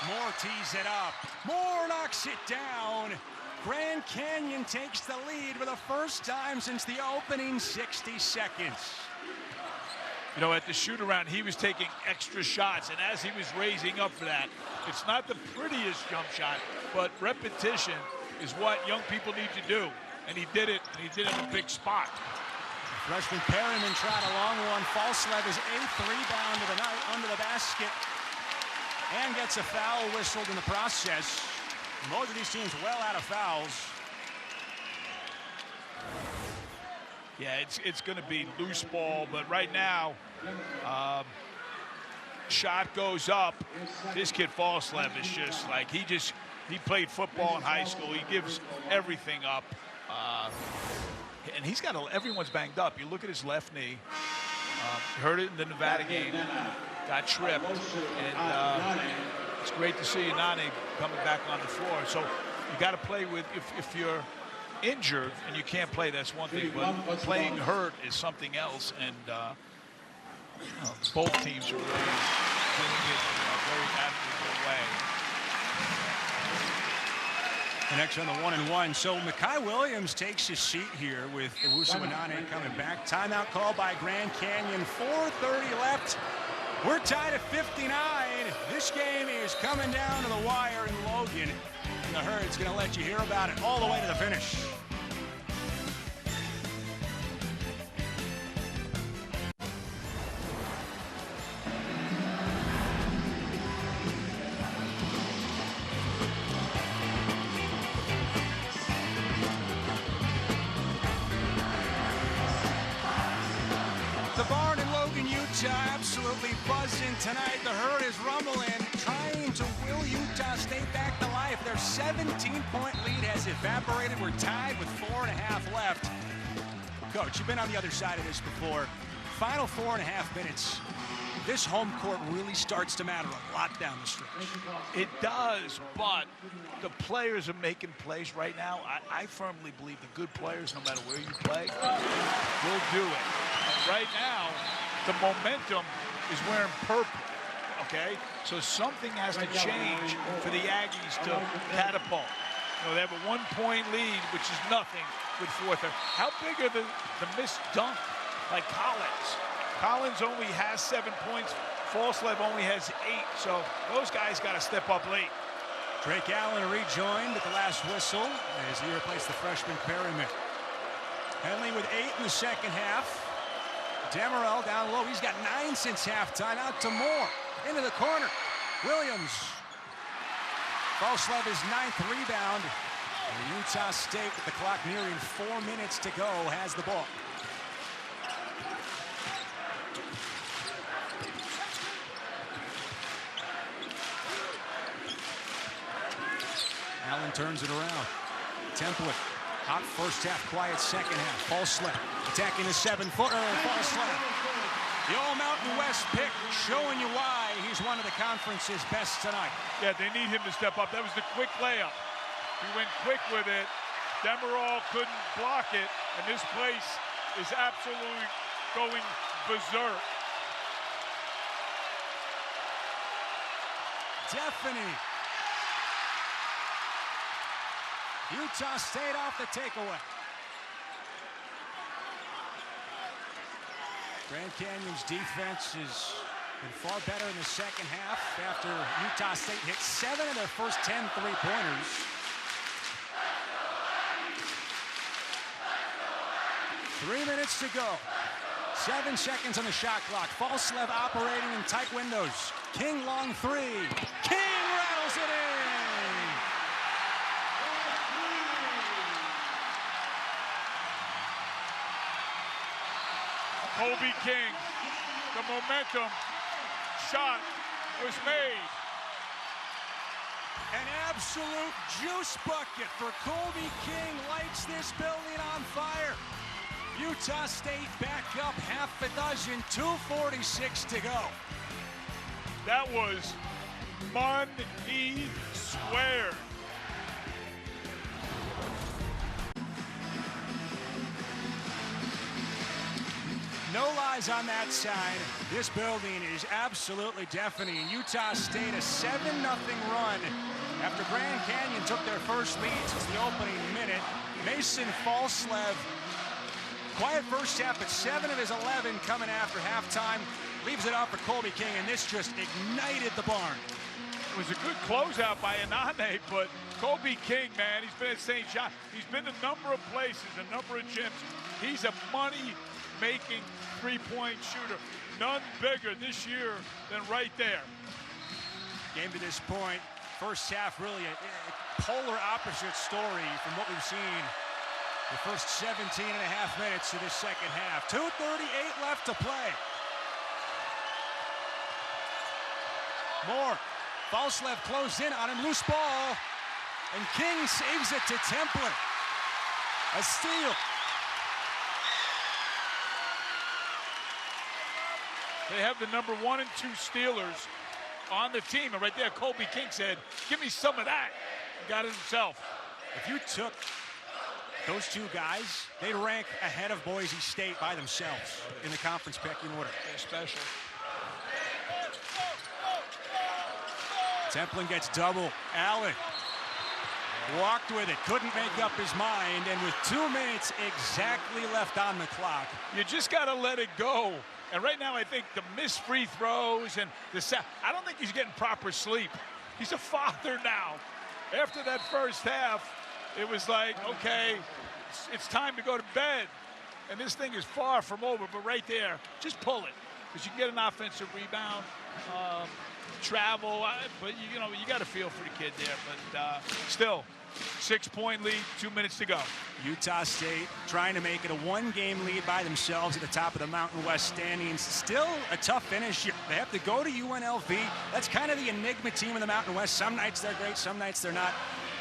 A: Moore tees it up. Moore knocks it down. Grand Canyon takes the lead for the first time since the opening 60 seconds.
B: You know, at the shoot-around, he was taking extra shots, and as he was raising up for that, it's not the prettiest jump shot, but repetition is what young people need to do, and he did it, and he did it in a big spot.
A: Freshman Perryman tried a long one. Falslev is 8th rebound of the night under the basket and gets a foul whistled in the process. Most of these teams well out of fouls.
B: Yeah, it's going to be loose ball, but right now, shot goes up. This kid Falslev is just like, he played football in high school. He gives everything up. And he's got everyone's banged up. You look at his left knee. You heard it in the Nevada game. Got tripped. And it's great to see Nane coming back on the floor. So you got to play with, if you're injured and you can't play, that's one thing, but playing hurt is something else. And both teams are really doing it in a very admirable way.
A: The next on the 1-and-1. So Mekhi Williams takes his seat here with Owusu Anane coming back. Timeout call by Grand Canyon. 4:30 left. We're tied at 59. This game is coming down to the wire in Logan. And the Herd's going to let you hear about it all the way to the finish. The barn in Logan, Utah, absolutely buzzing tonight. The Herd is rumbling, trying to will Utah State back to life. Their 17-point lead has evaporated. We're tied with 4.5 left. Coach, you've been on the other side of this before. Final 4.5 minutes. This home court really starts to matter a lot down the stretch.
B: It does, but the players are making plays right now. I firmly believe the good players, no matter where you play, will do it. Right now, the momentum is wearing purple, okay? So something has to change for the Aggies to catapult. You know, they have a 1-point lead, which is nothing with fourth. How big are the missed dunk like Collins? Collins only has 7 points. Falslev only has 8. So those guys got to step up late.
A: Drake Allen rejoined at the last whistle as he replaced the freshman Perryman. Henley with 8 in the second half. Demerel down low. He's got 9 since halftime. Out to Moore. Into the corner. Williams. Falslev his 9th rebound. And Utah State, with the clock nearing 4 minutes to go, has the ball. Allen turns it around. Template. Hot first half, quiet second half. Falslap attacking the 7-footer. Falslap. The All-Mountain West pick, showing you why he's one of the conference's best tonight.
B: Yeah, they need him to step up. That was the quick layup. He went quick with it. Demerol couldn't block it, and this place is absolutely going berserk.
A: Deafening. Utah State off the takeaway. Grand Canyon's defense has been far better in the second half after Utah State hit 7 of their first 10 three-pointers. Three minutes to go. 7 seconds on the shot clock. Falslev operating in tight windows. King long three. King rattles it in.
B: Kobe King, the momentum shot was made.
A: An absolute juice bucket for Kobe King, lights this building on fire. Utah State back up half a dozen, 2:46 to go.
B: That was money squared.
A: No lies on that side. This building is absolutely deafening. Utah State a 7-0 run after Grand Canyon took their first lead since the opening minute. Mason Falslev, quiet first half, but 7 of his 11 coming after halftime. Leaves it up for Kobe King, and this just ignited the barn.
B: It was a good closeout by Anane, but Kobe King, man, he's been at St. John. He's been a number of places, a number of gyms. He's a money-making three-point shooter. None bigger this year than right there.
A: Game to this point, first half really a polar opposite story from what we've seen the first 17 and a half minutes of this second half. 2:38 left to play. Moore. Falslev closed in on him, loose ball, and King saves it to Templin. A steal.
B: They have the number 1 and 2 stealers on the team, and right there, Kobe King said, "Give me some of that." He got it himself.
A: If you took those two guys, they'd rank ahead of Boise State by themselves in the conference pecking order.
B: They're special.
A: Templin gets double. Allen walked with it, couldn't make up his mind, and with 2 minutes exactly left on the clock.
B: You just got to let it go. And right now, I think the missed free throws and I don't think he's getting proper sleep. He's a father now. After that first half, it was like, okay, it's time to go to bed. And this thing is far from over, but right there, just pull it. Because you can get an offensive rebound, travel, but you know, you got to feel for the kid there. But still, 6-point lead, 2 minutes to go.
A: Utah State trying to make it a 1-game lead by themselves at the top of the Mountain West standings. Still a tough finish. They have to go to UNLV. That's kind of the enigma team in the Mountain West. Some nights they're great, some nights they're not.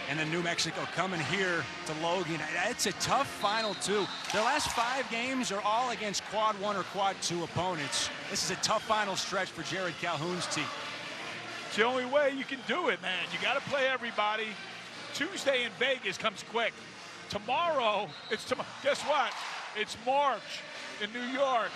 A: And then New Mexico coming here to Logan. It's a tough final, too. Their last 5 games are all against quad 1 or quad 2 opponents. This is a tough final stretch for Jared Calhoun's team.
B: It's the only way you can do it, man. You got to play everybody. Tuesday in Vegas comes quick. Tomorrow, guess what? It's March in New York.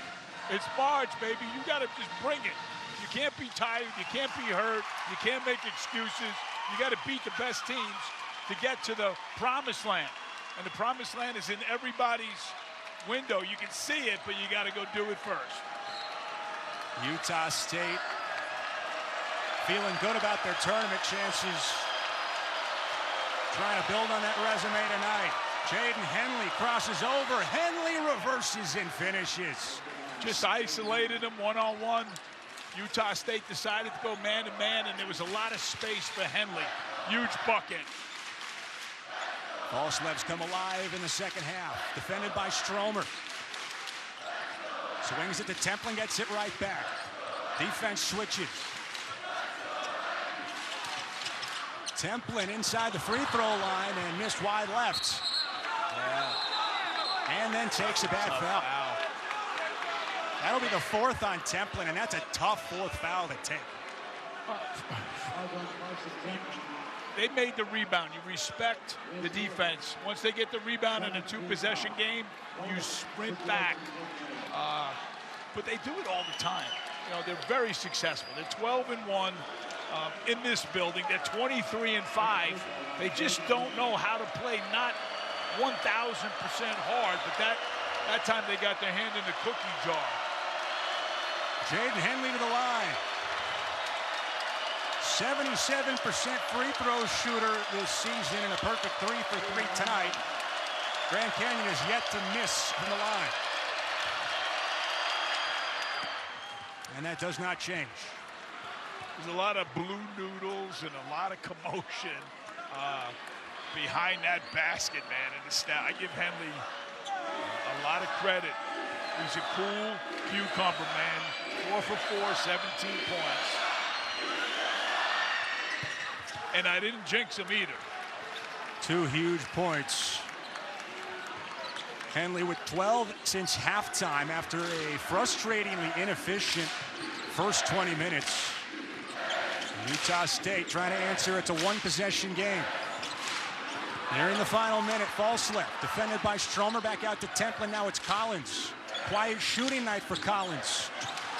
B: It's March, baby. You got to just bring it. You can't be tired. You can't be hurt. You can't make excuses. You got to beat the best teams to get to the promised land. And the promised land is in everybody's window. You can see it, but you got to go do it first.
A: Utah State feeling good about their tournament chances. Trying to build on that resume tonight. Jaden Henley crosses over. Henley reverses and finishes.
B: Just isolated him one-on-one. Utah State decided to go man-to-man, and there was a lot of space for Henley. Huge bucket.
A: Falslev's come alive in the second half. Defended by Stromer. Swings it to Templin, gets it right back. Defense switches. Templin inside the free throw line and missed wide left. And then takes a bad foul. That'll be the fourth on Templin, and that's a tough fourth foul to take.
B: They made the rebound. You respect the defense. Once they get the rebound in a two-possession game, you sprint back. But they do it all the time. You know, they're very successful. They're 12-1 in this building. They're 23-5. They just don't know how to play, not 1,000% hard, but that time they got their hand in the cookie jar.
A: Jaden Henley to the line. 77% free throw shooter this season and a perfect 3 for 3 tonight. Grand Canyon is yet to miss from the line. And that does not change.
B: There's a lot of blue noodles and a lot of commotion behind that basket, man. And I give Henley a lot of credit. He's a cool cucumber, man. 4 for 4, 17 points. And I didn't jinx him either.
A: 2 huge points. Henley with 12 since halftime after a frustratingly inefficient first 20 minutes. Utah State trying to answer. It's a one-possession game. Here in the final minute, Falslev defended by Stromer, back out to Templin. Now it's Collins. Quiet shooting night for Collins.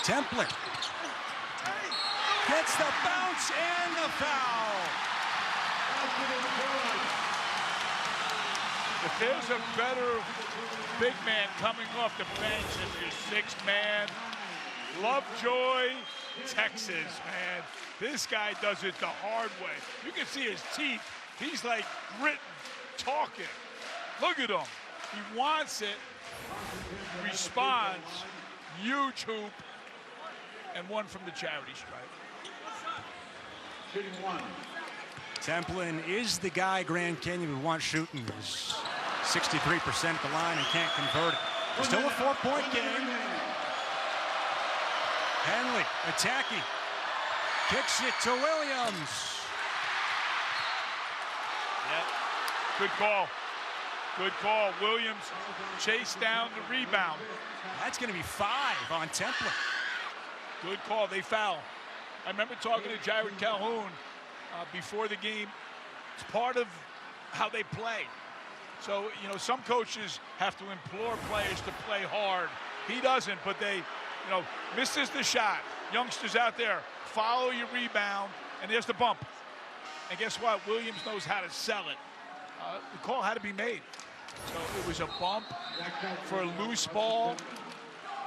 A: Templin gets the bounce and the foul.
B: If there's a better big man coming off the bench as your sixth man, Lovejoy, Texas, man. This guy does it the hard way. You can see his teeth. He's like gritting, talking. Look at him. He wants it, responds, huge hoop, and one from the charity stripe.
E: Shooting 1.
A: Templin is the guy Grand Canyon would want shooting. He's 63% at the line and can't convert it. Still a 4-point game. Henley attacking. Kicks it to Williams.
B: Yep. Good call. Good call. Williams chased down the rebound.
A: That's going to be 5 on Templin.
B: Good call. They foul. I remember talking to Jared Calhoun before the game. It's part of how they play. So, you know, some coaches have to implore players to play hard. He doesn't, but they, you know, misses the shot. Youngsters out there, follow your rebound, and there's the bump. And guess what? Williams knows how to sell it. The call had to be made. So it was a bump for a loose ball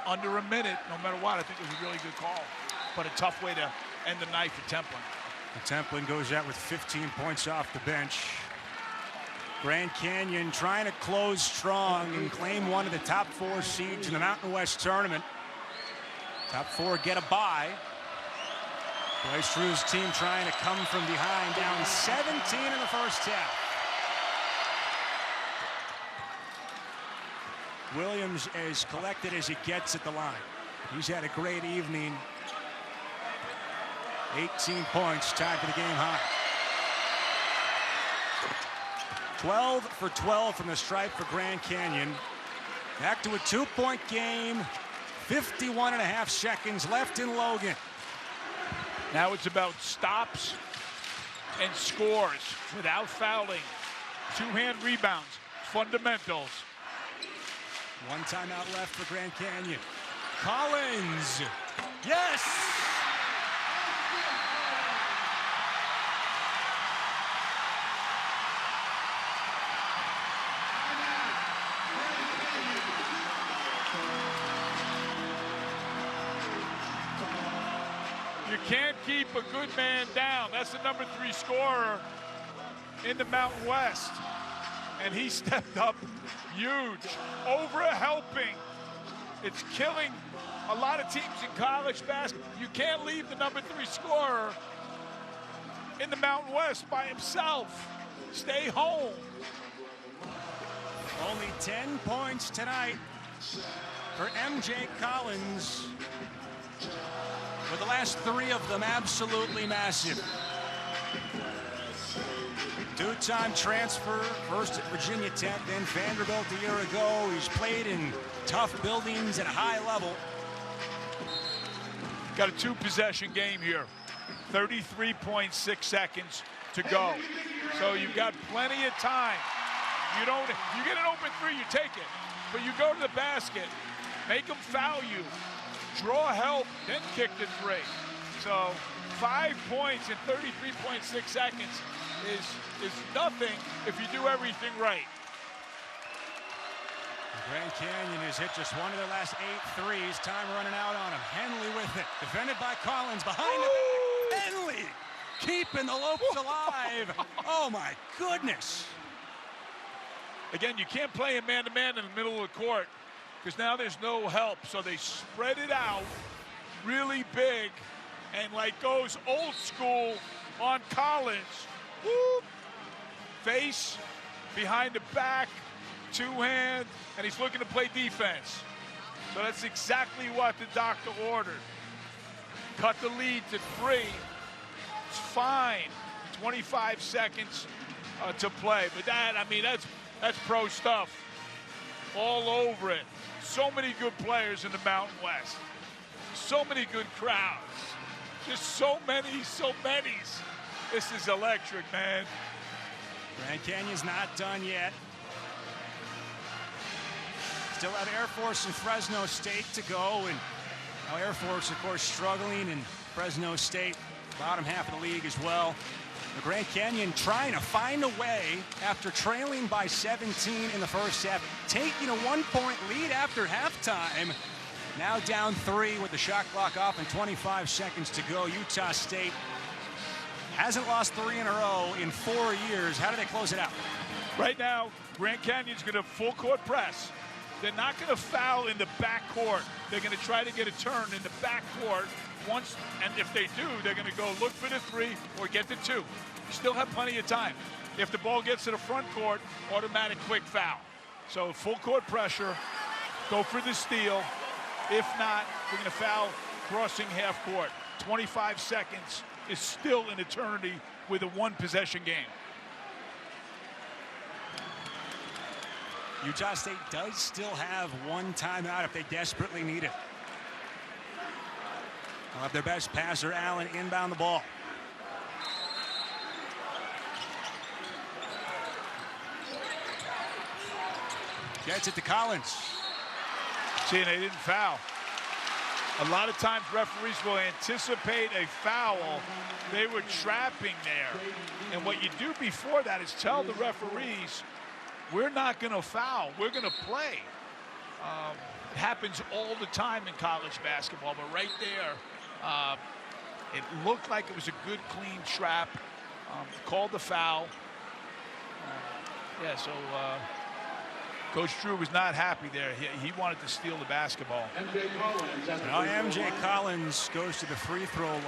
B: under a minute. No matter what, I think it was a really good call. But a tough way to end the night for Templin.
A: And Templin goes out with 15 points off the bench. Grand Canyon trying to close strong and claim one of the top 4 seeds in the Mountain West tournament. Top 4 get a bye. Bryce Drew's team trying to come from behind, down 17 in the first half. Williams as collected as he gets at the line. He's had a great evening. 18 points, tied for the game high. 12 for 12 from the stripe for Grand Canyon. Back to a 2-point game. 51.5 seconds left in Logan.
B: Now it's about stops and scores without fouling. 2-hand rebounds, fundamentals.
A: 1 timeout left for Grand Canyon. Collins, yes!
B: You can't keep a good man down. That's the number 3 scorer in the Mountain West. And he stepped up huge, over-helping. It's killing a lot of teams in college basketball. You can't leave the number 3 scorer in the Mountain West by himself. Stay home.
A: Only 10 points tonight for MJ Collins, with the last 3 of them absolutely massive. Two-time transfer, first at Virginia Tech, then Vanderbilt a year ago. He's played in tough buildings at a high level.
B: Got a 2-possession game here. 33.6 seconds to go. So you've got plenty of time. You get an open 3, you take it. But you go to the basket, make them foul you, draw help, then kick the 3. So 5 points in 33.6 seconds is nothing if you do everything right.
A: Grand Canyon has hit just one of their last 8 threes. Time running out on him. Henley with it. Defended by Collins behind the back. Henley keeping the Lopes alive. Oh, my goodness.
B: Again, you can't play a man-to-man in the middle of the court because now there's no help. So they spread it out really big and like goes old school on Collins. Whoop. Face, behind the back, 2-hand, and he's looking to play defense. So that's exactly what the doctor ordered. Cut the lead to 3. It's fine. 25 seconds to play. But that's pro stuff. All over it. So many good players in the Mountain West. So many good crowds. Just so many. This is electric, man.
A: Grand Canyon's not done yet. Still have Air Force and Fresno State to go, and now Air Force, of course, struggling, and Fresno State, bottom half of the league as well. The Grand Canyon trying to find a way after trailing by 17 in the first half, taking a 1-point lead after halftime. Now down 3 with the shot clock off and 25 seconds to go. Utah State hasn't lost 3 in a row in 4 years. How do they close it out?
B: Right now, Grand Canyon's going to full court press. They're not going to foul in the backcourt. They're going to try to get a turn in the backcourt once, and if they do, they're going to go look for the 3 or get the 2. You still have plenty of time. If the ball gets to the front court, automatic quick foul. So full court pressure, go for the steal. If not, we're going to foul crossing half court. 25 seconds is still an eternity with a 1-possession game.
A: Utah State does still have 1 timeout if they desperately need it. They'll have their best passer, Allen, inbound the ball. Gets it to Collins.
B: See, they didn't foul. A lot of times referees will anticipate a foul. They were trapping there. And what you do before that is tell the referees, we're not going to foul. We're going to play. It happens all the time in college basketball, but right there, it looked like it was a good, clean trap. Called the foul. Coach Drew was not happy there. He wanted to steal the basketball.
A: Now MJ Collins goes to the free throw line.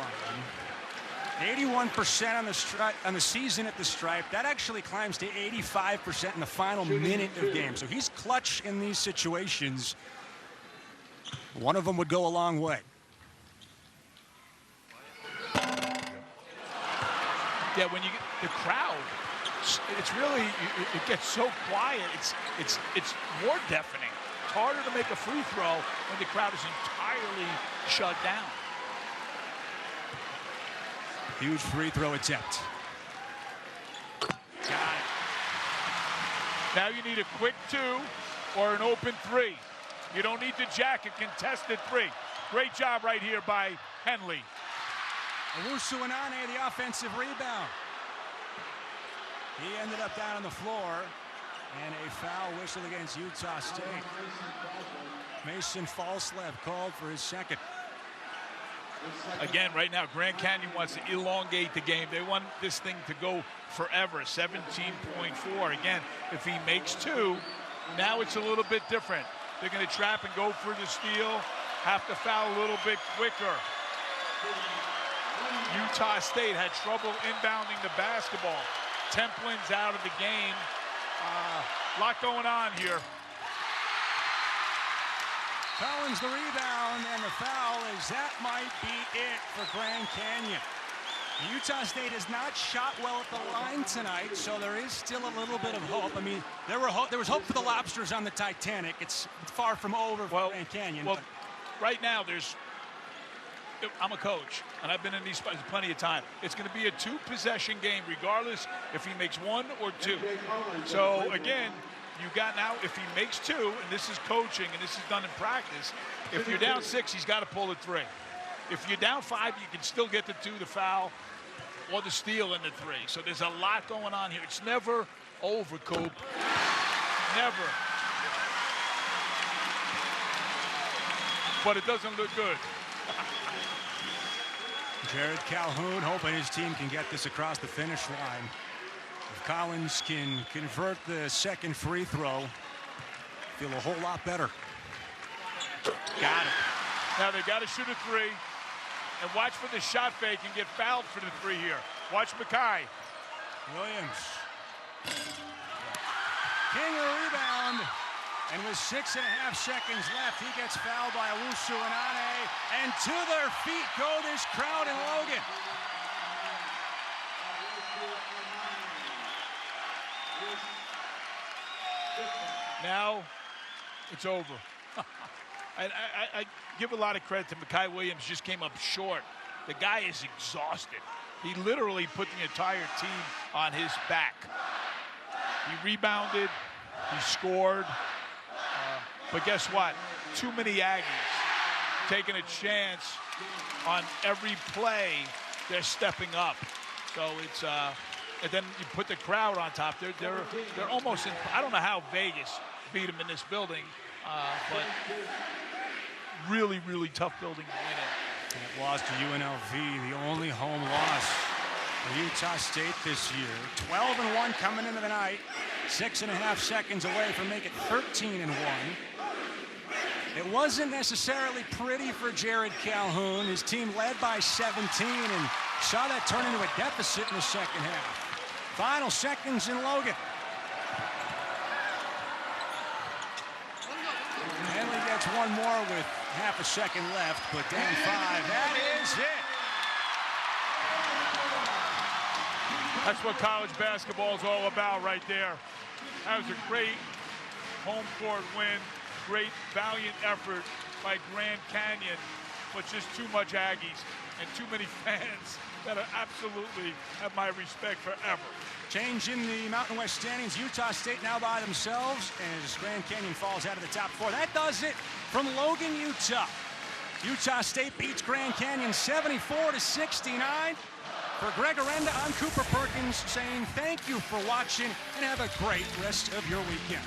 A: 81% on the season at the stripe. That actually climbs to 85% in the final minute of game. So he's clutch in these situations. One of them would go a long way.
B: Yeah, when you get the crowd, it's really, it gets so quiet. It's more deafening. It's harder to make a free throw when the crowd is entirely shut down.
A: Huge free throw attempt.
B: Got it. Now you need a quick 2 or an open 3. You don't need to jack a contested 3. Great job right here by Henley.
A: Owusu Anane, the offensive rebound. He ended up down on the floor, and a foul whistle against Utah State. Mason Falslev called for his second.
B: Again, right now, Grand Canyon wants to elongate the game. They want this thing to go forever, 17.4. Again, if he makes 2, now it's a little bit different. They're going to trap and go for the steal, have to foul a little bit quicker. Utah State had trouble inbounding the basketball. Templin's out of the game. A lot going on here.
A: Collins the rebound, and the foul is that might be it for Grand Canyon. Utah State has not shot well at the line tonight, so there is still a little bit of hope. I mean, there was hope for the Lobsters on the Titanic. It's far from over for Grand Canyon.
B: Well, right now I'm a coach, and I've been in these spots plenty of time. It's going to be a 2-possession game, regardless if he makes 1 or 2. So, again, you got now, if he makes 2, and this is coaching, and this is done in practice, if you're down 6, he's got to pull a 3. If you're down 5, you can still get the 2, the foul, or the steal in the 3. So there's a lot going on here. It's never over, Coop. Never. But it doesn't look good.
A: Jared Calhoun hoping his team can get this across the finish line. If Collins can convert the second free throw, feel a whole lot better. Got it.
B: Now they got to shoot a 3. And watch for the shot fake and get fouled for the 3 here. Watch Mackay.
A: Williams. King of the rebound. And with 6.5 seconds left, he gets fouled by Owusu Inane. And to their feet go this crowd in Logan.
B: Now it's over. I give a lot of credit to Mackay Williams, just came up short. The guy is exhausted. He literally put the entire team on his back. He rebounded, he scored, but guess what? Too many Aggies taking a chance on every play. They're stepping up. So it's, and then you put the crowd on top. They're almost in, I don't know how Vegas beat them in this building, but really, really tough building to win in.
A: And it lost to UNLV, the only home loss for Utah State this year. 12-1 coming into the night. 6.5 seconds away from making it 13-1. It wasn't necessarily pretty for Jared Calhoun. His team led by 17 and saw that turn into a deficit in the second half. Final seconds in Logan. Henley gets one more with half a second left, but down 5. That is it.
B: That's what college basketball is all about right there. That was a great home court win, great valiant effort by Grand Canyon, but just too much Aggies and too many fans that are absolutely have my respect forever.
A: Change in the Mountain West standings. Utah State now by themselves as Grand Canyon falls out of the top 4. That does it from Logan, Utah. Utah State beats Grand Canyon 74-69. For Greg Arenda, I'm Cooper Perkins saying thank you for watching and have a great rest of your weekend.